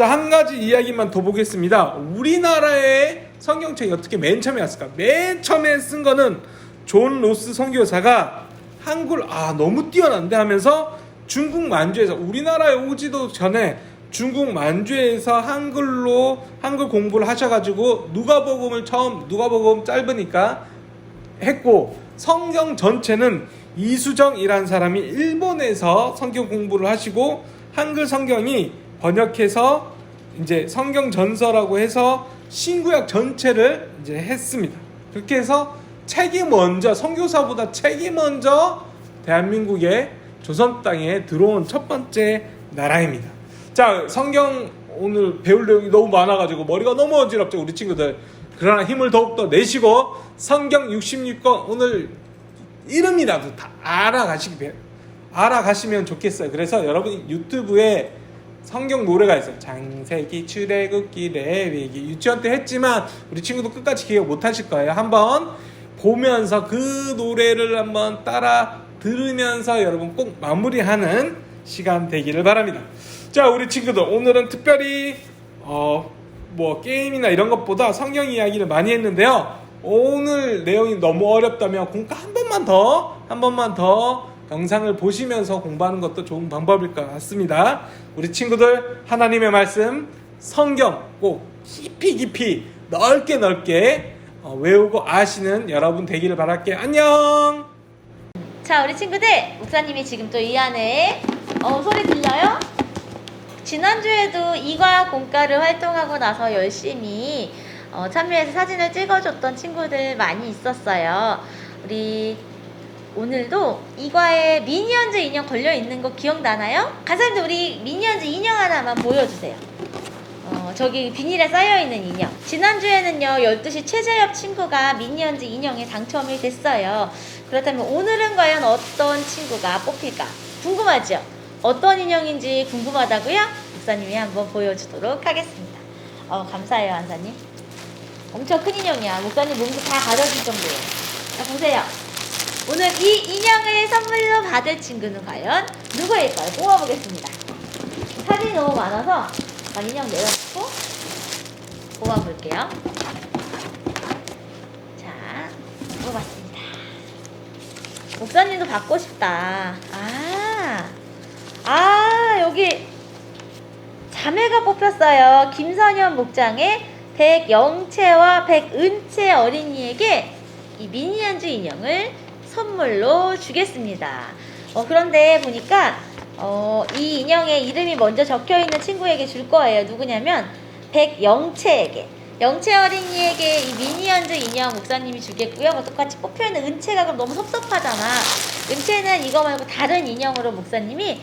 한 가지 이야기만 더 보겠습니다. 우리나라의 성경책이 어떻게 맨 처음에 왔을까? 맨 처음에 쓴 거는 존 로스 선교사가 한글 너무 뛰어난데 하면서 중국 만주에서, 우리나라에 오지도 전에 중국 만주에서 한글 공부를 하셔가지고 누가복음 짧으니까 했고, 성경 전체는 이수정이라는 사람이 일본에서 성경 공부를 하시고 한글 성경이 번역해서 이제 성경 전서라고 해서 신구약 전체를 이제 했습니다. 그렇게 해서 선교사보다 책이 먼저 대한민국의 조선 땅에 들어온 첫 번째 나라입니다. 자, 성경 오늘 배울 내용이 너무 많아가지고 머리가 너무 어지럽죠, 우리 친구들. 그러나 힘을 더욱더 내시고 성경 66권 오늘 이름이라도 다 알아가시면 좋겠어요. 그래서 여러분이 유튜브에 성경 노래가 있어요. 창세기, 출애굽기, 레위기. 유치원 때 했지만 우리 친구도 끝까지 기억 못 하실 거예요. 한번 보면서 그 노래를 한번 따라 들으면서 여러분 꼭 마무리하는 시간 되기를 바랍니다. 자, 우리 친구들 오늘은 특별히 게임이나 이런 것보다 성경 이야기를 많이 했는데요. 오늘 내용이 너무 어렵다면 공부 한 번만 더 영상을 보시면서 공부하는 것도 좋은 방법일 것 같습니다. 우리 친구들 하나님의 말씀, 성경 꼭 깊이 넓게 외우고 아시는 여러분 되기를 바랄게요. 안녕. 자, 우리 친구들, 목사님이 지금 또 이 안에 소리 들려요? 지난주에도 이과 공과를 활동하고 나서 열심히 참여해서 사진을 찍어줬던 친구들 많이 있었어요. 우리 오늘도 이과에 미니언즈 인형 걸려있는 거 기억나나요? 간사님들 우리 미니언즈 인형 하나만 보여주세요. 저기 비닐에 쌓여있는 인형. 지난주에는요 12시 최재엽 친구가 미니언즈 인형에 당첨이 됐어요. 그렇다면 오늘은 과연 어떤 친구가 뽑힐까 궁금하죠? 어떤 인형인지 궁금하다고요? 목사님이 한번 보여주도록 하겠습니다. 감사해요 한사님. 엄청 큰 인형이야. 목사님 몸도 다 가려질 정도예요. 자 보세요. 오늘 이 인형을 선물로 받을 친구는 과연 누구일까요? 뽑아보겠습니다. 사진이 너무 많아서 인형 내려놓고 뽑아볼게요. 자, 뽑았습니다. 목사님도 받고 싶다. 여기 자매가 뽑혔어요. 김선현 목장의 백영채와 백은채 어린이에게 이 미니언즈 인형을 선물로 주겠습니다. 그런데 보니까 이 인형의 이름이 먼저 적혀있는 친구에게 줄 거예요. 누구냐면 백영채에게. 영채 어린이에게 이 미니언즈 인형 목사님이 주겠고요. 똑같이 뽑혀있는 은채가 그럼 너무 섭섭하잖아. 은채는 이거 말고 다른 인형으로 목사님이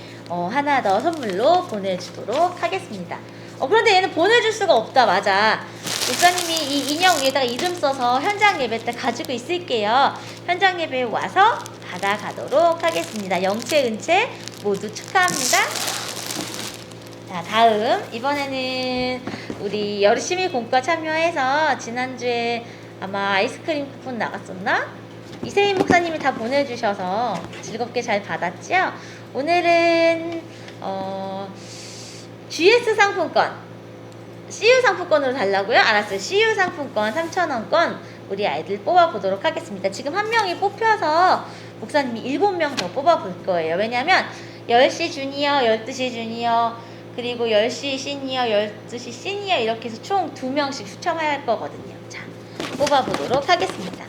하나 더 선물로 보내주도록 하겠습니다. 그런데 얘는 보내줄 수가 없다. 맞아. 목사님이 이 인형 위에다가 이름 써서 현장 예배 때 가지고 있을게요. 현장 예배에 와서 받아가도록 하겠습니다. 영채, 은채 모두 축하합니다. 자, 다음 이번에는 우리 열심히 공과 참여해서 지난주에 아마 아이스크림 쿠폰 나갔었나? 이세인 목사님이 다 보내주셔서 즐겁게 잘 받았죠? 오늘은 GS 상품권 CU 상품권으로 달라고요? 알았어요. CU 상품권 3,000원권 우리 아이들 뽑아보도록 하겠습니다. 지금 한 명이 뽑혀서 목사님이 7명 더 뽑아볼 거예요. 왜냐면 10시 주니어, 12시 주니어, 그리고 10시 시니어, 12시 시니어 이렇게 해서 총 2명씩 추첨할 거거든요. 자, 뽑아보도록 하겠습니다.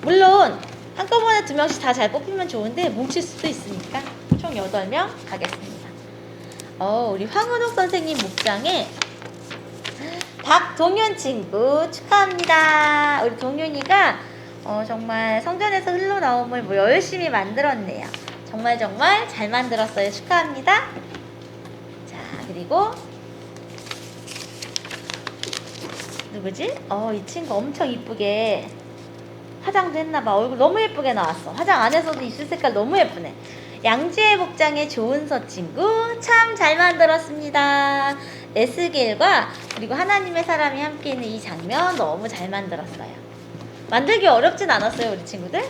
물론 한꺼번에 2명씩 다 잘 뽑히면 좋은데 뭉칠 수도 있으니까 총 8명 가겠습니다. 우리 황은옥 선생님 목장에 박동윤 친구 축하합니다. 우리 동윤이가 정말 성전에서 흘러나옴을 열심히 만들었네요. 정말 잘 만들었어요. 축하합니다. 자, 그리고 누구지? 이 친구 엄청 이쁘게 화장도 했나봐. 얼굴 너무 예쁘게 나왔어. 화장 안 해서도 입술 색깔 너무 예쁘네. 양지의 복장의 조은서 친구 참 잘 만들었습니다. 에스겔과 그리고 하나님의 사람이 함께 있는 이 장면 너무 잘 만들었어요. 만들기 어렵진 않았어요, 우리 친구들?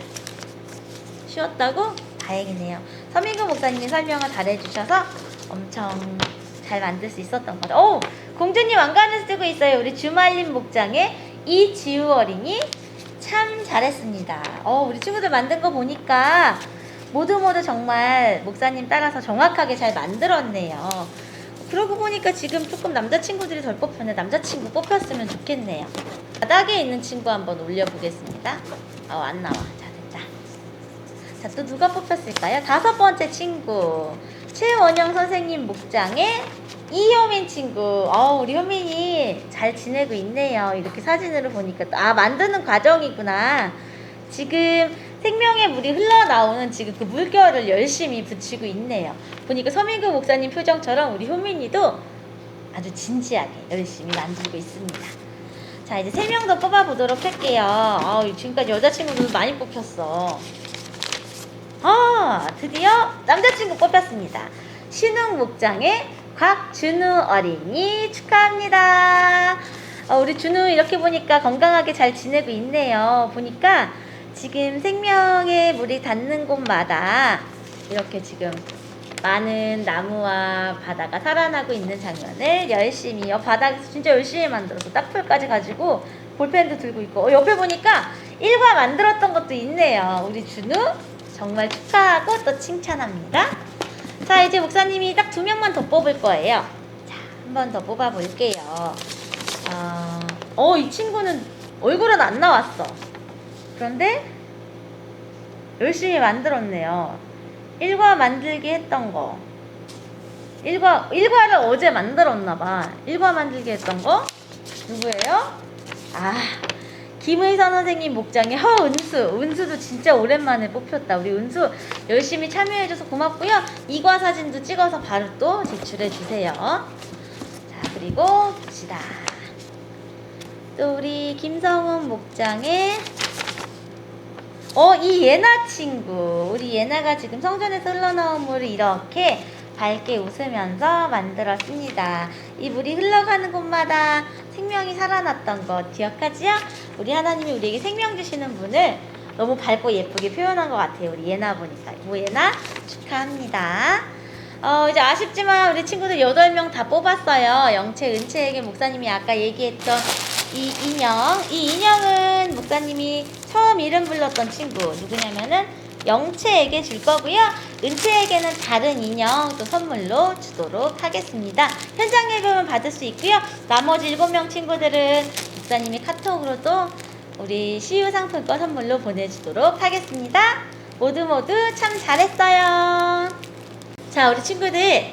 쉬웠다고? 다행이네요. 서민구 목사님이 설명을 잘해주셔서 엄청 잘 만들 수 있었던 것 같아요. 공주님 왕관을 쓰고 있어요. 우리 주말림 목장의 이지우 어린이 참 잘했습니다. 우리 친구들 만든 거 보니까 모두 정말 목사님 따라서 정확하게 잘 만들었네요. 그러고 보니까 지금 조금 남자친구들이 덜 뽑혔네. 남자친구 뽑혔으면 좋겠네요. 바닥에 있는 친구 한번 올려보겠습니다. 안 나와. 자, 됐다. 자, 또 누가 뽑혔을까요? 5번째 친구 최원영 선생님 목장의 이효민 친구. 우리 효민이 잘 지내고 있네요. 이렇게 사진으로 보니까 만드는 과정이구나. 지금 생명의 물이 흘러나오는 지금 그 물결을 열심히 붙이고 있네요. 보니까 서민구 목사님 표정처럼 우리 효민이도 아주 진지하게 열심히 만들고 있습니다. 자, 이제 3명 더 뽑아보도록 할게요. 지금까지 여자친구들 많이 뽑혔어. 드디어 남자친구 뽑혔습니다. 신흥 목장의 곽준우 어린이 축하합니다. 우리 준우 이렇게 보니까 건강하게 잘 지내고 있네요. 보니까 지금 생명의 물이 닿는 곳마다 이렇게 지금 많은 나무와 바다가 살아나고 있는 장면을 열심히 바닥에서 진짜 열심히 만들어서 딱풀까지 가지고 볼펜도 들고 있고 옆에 보니까 일과 만들었던 것도 있네요. 우리 준우 정말 축하하고 또 칭찬합니다. 자, 이제 목사님이 딱 2명만 더 뽑을 거예요. 자, 한 번 더 뽑아 볼게요. 이 친구는 얼굴은 안 나왔어. 그런데 열심히 만들었네요. 일과 만들기 했던 거. 일과를 어제 만들었나봐. 일과 만들기 했던 거 누구예요? 김의선 선생님 목장의 허은수. 은수도 진짜 오랜만에 뽑혔다. 우리 은수 열심히 참여해줘서 고맙고요. 이과 사진도 찍어서 바로 또 제출해주세요. 자, 그리고 봅시다. 또 우리 김성훈 목장의 이 예나 친구. 우리 예나가 지금 성전에서 흘러나온 물을 이렇게 밝게 웃으면서 만들었습니다. 이 물이 흘러가는 곳마다 생명이 살아났던 것 기억하지요? 우리 하나님이 우리에게 생명 주시는 분을 너무 밝고 예쁘게 표현한 것 같아요. 우리 예나 보니까. 예나 축하합니다. 이제 아쉽지만 우리 친구들 8명 다 뽑았어요. 영채, 은채에게 목사님이 아까 얘기했던 이 인형. 이 인형은 목사님이 처음 이름 불렀던 친구 누구냐면은 영채에게 줄 거고요. 은채에게는 다른 인형 또 선물로 주도록 하겠습니다. 현장 예배만 받을 수 있고요. 나머지 7명 친구들은 목사님이 카톡으로 또 우리 CU 상품권 선물로 보내주도록 하겠습니다. 모두 참 잘했어요. 자, 우리 친구들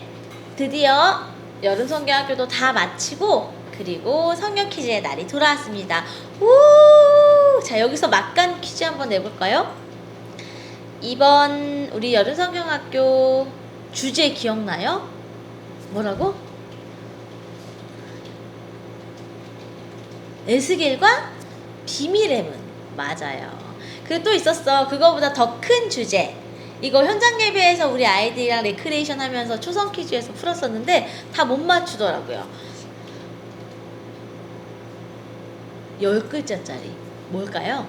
드디어 여름 성경학교도 다 마치고 그리고 성경 퀴즈의 날이 돌아왔습니다. 우! 자, 여기서 막간 퀴즈 한번 내볼까요? 이번 우리 여름 성경학교 주제 기억나요? 뭐라고? 에스겔과 비밀의 문. 맞아요. 그리고 또 있었어. 그거보다 더 큰 주제. 이거 현장 예배에서 우리 아이들이랑 레크레이션 하면서 초성 퀴즈에서 풀었었는데 다 못 맞추더라고요. 10글자짜리. 뭘까요?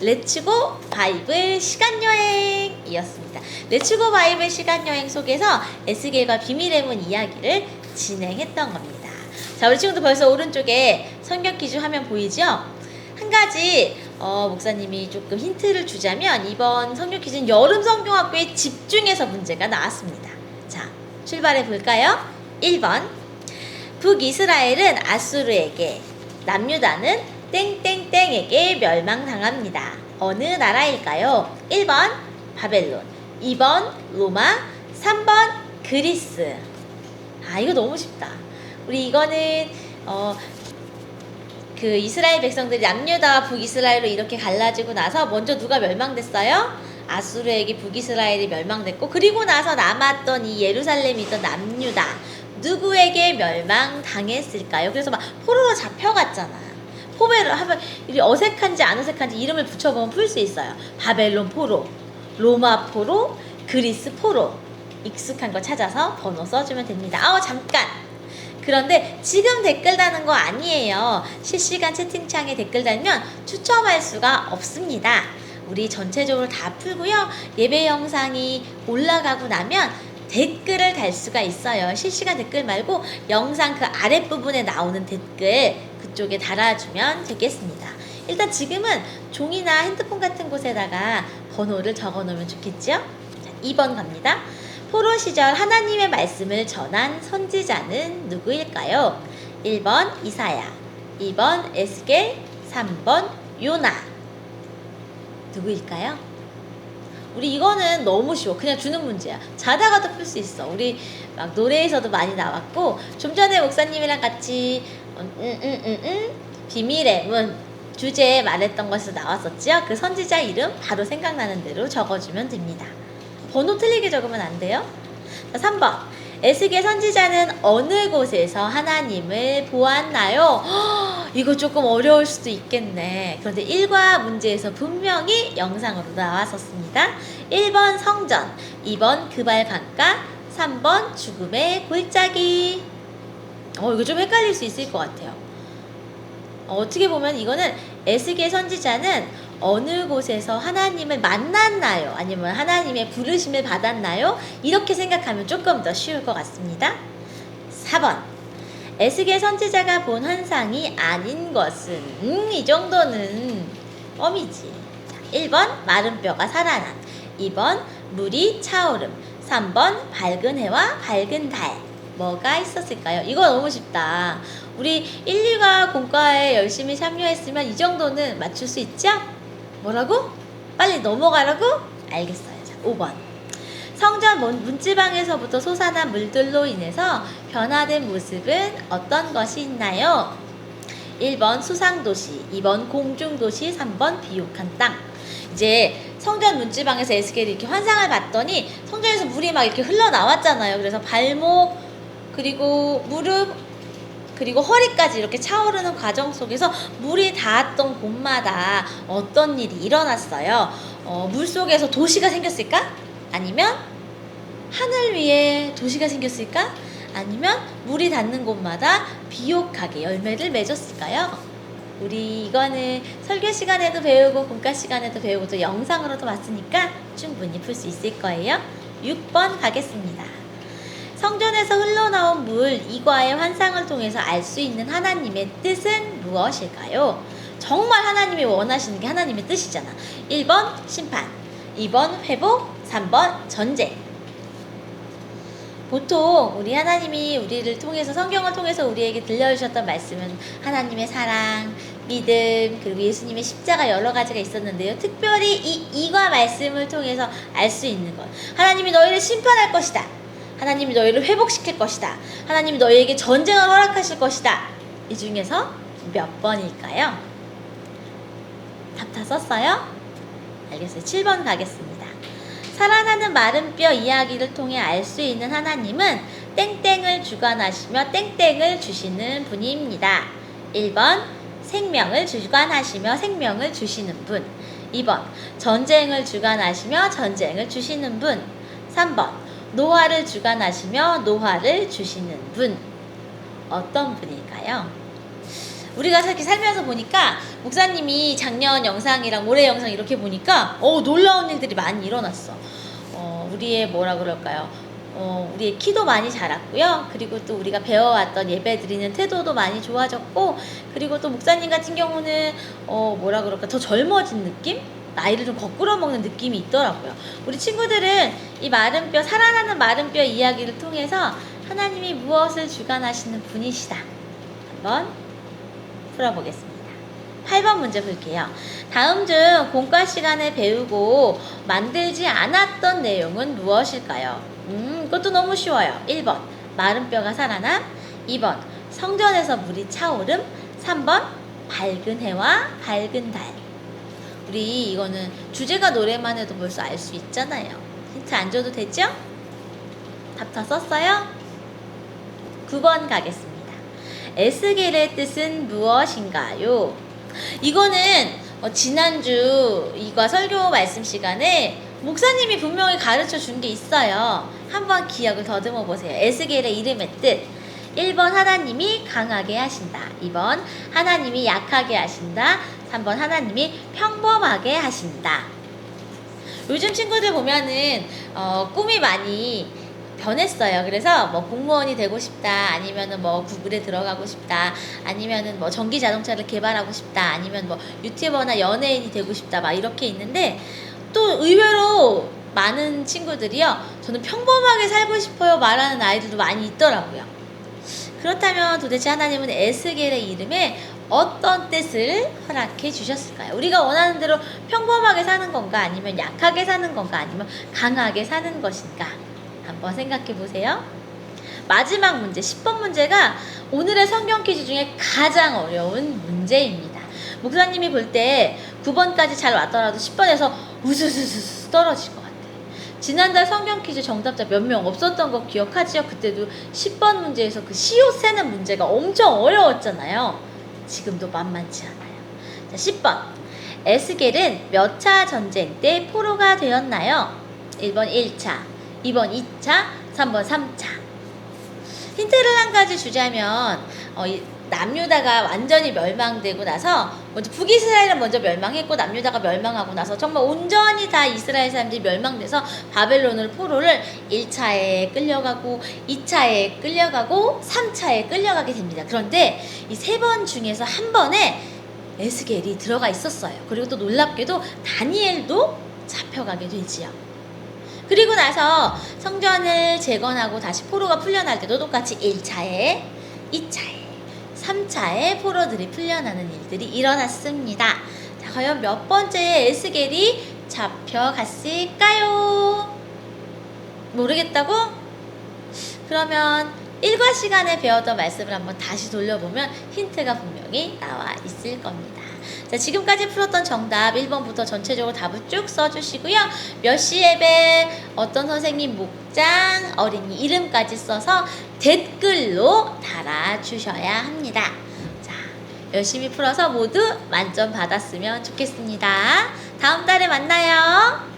레츠고 바이블 시간여행이었습니다. 레츠고 바이블 시간여행 속에서 에스겔과 비밀의 문 이야기를 진행했던 겁니다. 자, 우리 친구들 벌써 오른쪽에 성경 퀴즈 화면 보이죠? 한 가지 목사님이 조금 힌트를 주자면 이번 성경 퀴즈는 여름 성경학교에 집중해서 문제가 나왔습니다. 자, 출발해 볼까요? 1번 북이스라엘은 아수르에게, 남유다는 땡땡땡에게 멸망당합니다. 어느 나라일까요? 1번 바벨론, 2번 로마, 3번 그리스. 이거 너무 쉽다. 우리 이거는 그 이스라엘 백성들이 남유다와 북이스라엘로 이렇게 갈라지고 나서 먼저 누가 멸망됐어요? 아수르에게 북이스라엘이 멸망됐고, 그리고 나서 남았던 이 예루살렘이 있던 남유다 누구에게 멸망당했을까요? 그래서 막 포로로 잡혀갔잖아. 포배를 하면 이게 어색한지 안 어색한지 이름을 붙여보면 풀 수 있어요. 바벨론 포로, 로마 포로, 그리스 포로. 익숙한 거 찾아서 번호 써주면 됩니다. 잠깐! 그런데 지금 댓글 다는 거 아니에요. 실시간 채팅창에 댓글 달면 추첨할 수가 없습니다. 우리 전체적으로 다 풀고요. 예배 영상이 올라가고 나면 댓글을 달 수가 있어요. 실시간 댓글 말고 영상 그 아랫부분에 나오는 댓글 그쪽에 달아주면 되겠습니다. 일단 지금은 종이나 핸드폰 같은 곳에다가 번호를 적어 놓으면 좋겠죠? 자, 2번 갑니다. 포로 시절 하나님의 말씀을 전한 선지자는 누구일까요? 1번 이사야, 2번 에스겔, 3번 요나. 누구일까요? 우리 이거는 너무 쉬워. 그냥 주는 문제야. 자다가도 풀 수 있어. 우리 막 노래에서도 많이 나왔고, 좀 전에 목사님이랑 같이 비밀의 문 주제에 말했던 것에서 나왔었지요. 그 선지자 이름 바로 생각나는 대로 적어주면 됩니다. 번호 틀리게 적으면 안 돼요. 자, 3번 에스겔 선지자는 어느 곳에서 하나님을 보았나요? 이거 조금 어려울 수도 있겠네. 그런데 1과 문제에서 분명히 영상으로 나왔었습니다. 1번 성전, 2번 그발 강가, 3번 죽음의 골짜기. 이거 좀 헷갈릴 수 있을 것 같아요. 어떻게 보면 이거는 에스겔 선지자는 어느 곳에서 하나님을 만났나요? 아니면 하나님의 부르심을 받았나요? 이렇게 생각하면 조금 더 쉬울 것 같습니다. 4번 에스겔 선지자가 본 환상이 아닌 것은 이 정도는 껌이지. 1번 마른 뼈가 살아남, 2번 물이 차오름, 3번 밝은 해와 밝은 달. 뭐가 있었을까요? 이거 너무 쉽다. 우리 1, 2과 공과에 열심히 참여했으면 이 정도는 맞출 수 있죠? 뭐라고? 빨리 넘어가라고? 알겠어요. 자, 5번. 성전 문지방에서부터 솟아난 물들로 인해서 변화된 모습은 어떤 것이 있나요? 1번 수상도시, 2번 공중도시, 3번 비옥한 땅. 이제 성전 문지방에서 에스겔이 이렇게 환상을 봤더니 성전에서 물이 막 이렇게 흘러나왔잖아요. 그래서 발목, 그리고 무릎, 그리고 허리까지 이렇게 차오르는 과정 속에서 물이 닿았던 곳마다 어떤 일이 일어났어요. 물 속에서 도시가 생겼을까? 아니면 하늘 위에 도시가 생겼을까? 아니면 물이 닿는 곳마다 비옥하게 열매를 맺었을까요? 우리 이거는 설교 시간에도 배우고 공과 시간에도 배우고 또 영상으로도 봤으니까 충분히 풀 수 있을 거예요. 6번 가겠습니다. 성전에서 흘러나온 물 이과의 환상을 통해서 알 수 있는 하나님의 뜻은 무엇일까요? 정말 하나님이 원하시는 게 하나님의 뜻이잖아. 1번 심판, 2번 회복, 3번 전쟁. 보통 우리 하나님이 우리를 통해서 성경을 통해서 우리에게 들려주셨던 말씀은 하나님의 사랑, 믿음, 그리고 예수님의 십자가 여러 가지가 있었는데요. 특별히 이 이과 말씀을 통해서 알 수 있는 것. 하나님이 너희를 심판할 것이다. 하나님이 너희를 회복시킬 것이다. 하나님이 너희에게 전쟁을 허락하실 것이다. 이 중에서 몇 번일까요? 답 다 썼어요? 알겠어요. 7번 가겠습니다. 살아나는 마른 뼈 이야기를 통해 알 수 있는 하나님은 땡땡을 주관하시며 땡땡을 주시는 분입니다. 1번 생명을 주관하시며 생명을 주시는 분. 2번 전쟁을 주관하시며 전쟁을 주시는 분. 3번 노화를 주관하시며 노화를 주시는 분. 어떤 분일까요? 우리가 이렇게 살면서 보니까 목사님이 작년 영상이랑 올해 영상 이렇게 보니까 놀라운 일들이 많이 일어났어. 우리의 뭐라 그럴까요? 우리의 키도 많이 자랐고요. 그리고 또 우리가 배워왔던 예배 드리는 태도도 많이 좋아졌고, 그리고 또 목사님 같은 경우는 뭐라 그럴까, 더 젊어진 느낌? 나이를 좀 거꾸로 먹는 느낌이 있더라고요. 우리 친구들은 이 마른 뼈, 살아나는 마른 뼈 이야기를 통해서 하나님이 무엇을 주관하시는 분이시다. 한번 풀어보겠습니다. 8번 문제 볼게요. 다음 중 공과 시간에 배우고 만들지 않았던 내용은 무엇일까요? 이것도 너무 쉬워요. 1번 마른 뼈가 살아남, 2번 성전에서 물이 차오름, 3번 밝은 해와 밝은 달. 우리 이거는 주제가 노래만 해도 벌써 알 수 있잖아요. 힌트 안 줘도 되죠? 답 다 썼어요? 9번 가겠습니다. 에스겔의 뜻은 무엇인가요? 이거는 지난주 이과 설교 말씀 시간에 목사님이 분명히 가르쳐 준 게 있어요. 한번 기억을 더듬어 보세요. 에스겔의 이름의 뜻. 1번 하나님이 강하게 하신다. 2번 하나님이 약하게 하신다. 3번 하나님이 평범하게 하신다. 요즘 친구들 보면은 꿈이 많이 변했어요. 그래서 뭐 공무원이 되고 싶다, 아니면은 뭐 구글에 들어가고 싶다, 아니면은 뭐 전기 자동차를 개발하고 싶다, 아니면 뭐 유튜버나 연예인이 되고 싶다, 막 이렇게 있는데, 또 의외로 많은 친구들이요, 저는 평범하게 살고 싶어요 말하는 아이들도 많이 있더라고요. 그렇다면 도대체 하나님은 에스겔의 이름에 어떤 뜻을 허락해 주셨을까요? 우리가 원하는 대로 평범하게 사는 건가, 아니면 약하게 사는 건가, 아니면 강하게 사는 것인가? 한번 생각해 보세요. 마지막 문제, 10번 문제가 오늘의 성경 퀴즈 중에 가장 어려운 문제입니다. 목사님이 볼 때 9번까지 잘 왔더라도 10번에서 우스스스 떨어질 것 같아요. 지난달 성경 퀴즈 정답자 몇 명 없었던 거 기억하지요? 그때도 10번 문제에서 그 시옷 세는 문제가 엄청 어려웠잖아요. 지금도 만만치 않아요. 자, 10번. 에스겔은 몇 차 전쟁 때 포로가 되었나요? 1번 1차, 2번 2차, 3번 3차. 힌트를 한 가지 주자면 남유다가 완전히 멸망되고 나서 먼저 북이스라엘은 먼저 멸망했고 남유다가 멸망하고 나서 정말 온전히 다 이스라엘 사람들이 멸망돼서 바벨론을 포로를 1차에 끌려가고 2차에 끌려가고 3차에 끌려가게 됩니다. 그런데 이 세 번 중에서 한 번에 에스겔이 들어가 있었어요. 그리고 또 놀랍게도 다니엘도 잡혀가게 되지요. 그리고 나서 성전을 재건하고 다시 포로가 풀려날 때도 똑같이 1차에, 2차에, 3차의 포로들이 풀려나는 일들이 일어났습니다. 자, 과연 몇 번째의 에스겔이 잡혀갔을까요? 모르겠다고? 그러면 일과 시간에 배웠던 말씀을 한번 다시 돌려보면 힌트가 분명히 나와 있을 겁니다. 자, 지금까지 풀었던 정답 1번부터 전체적으로 답을 쭉 써주시고요. 몇 시 예배, 어떤 선생님 목장, 어린이 이름까지 써서 댓글로 달아주셔야 합니다. 자, 열심히 풀어서 모두 만점 받았으면 좋겠습니다. 다음 달에 만나요.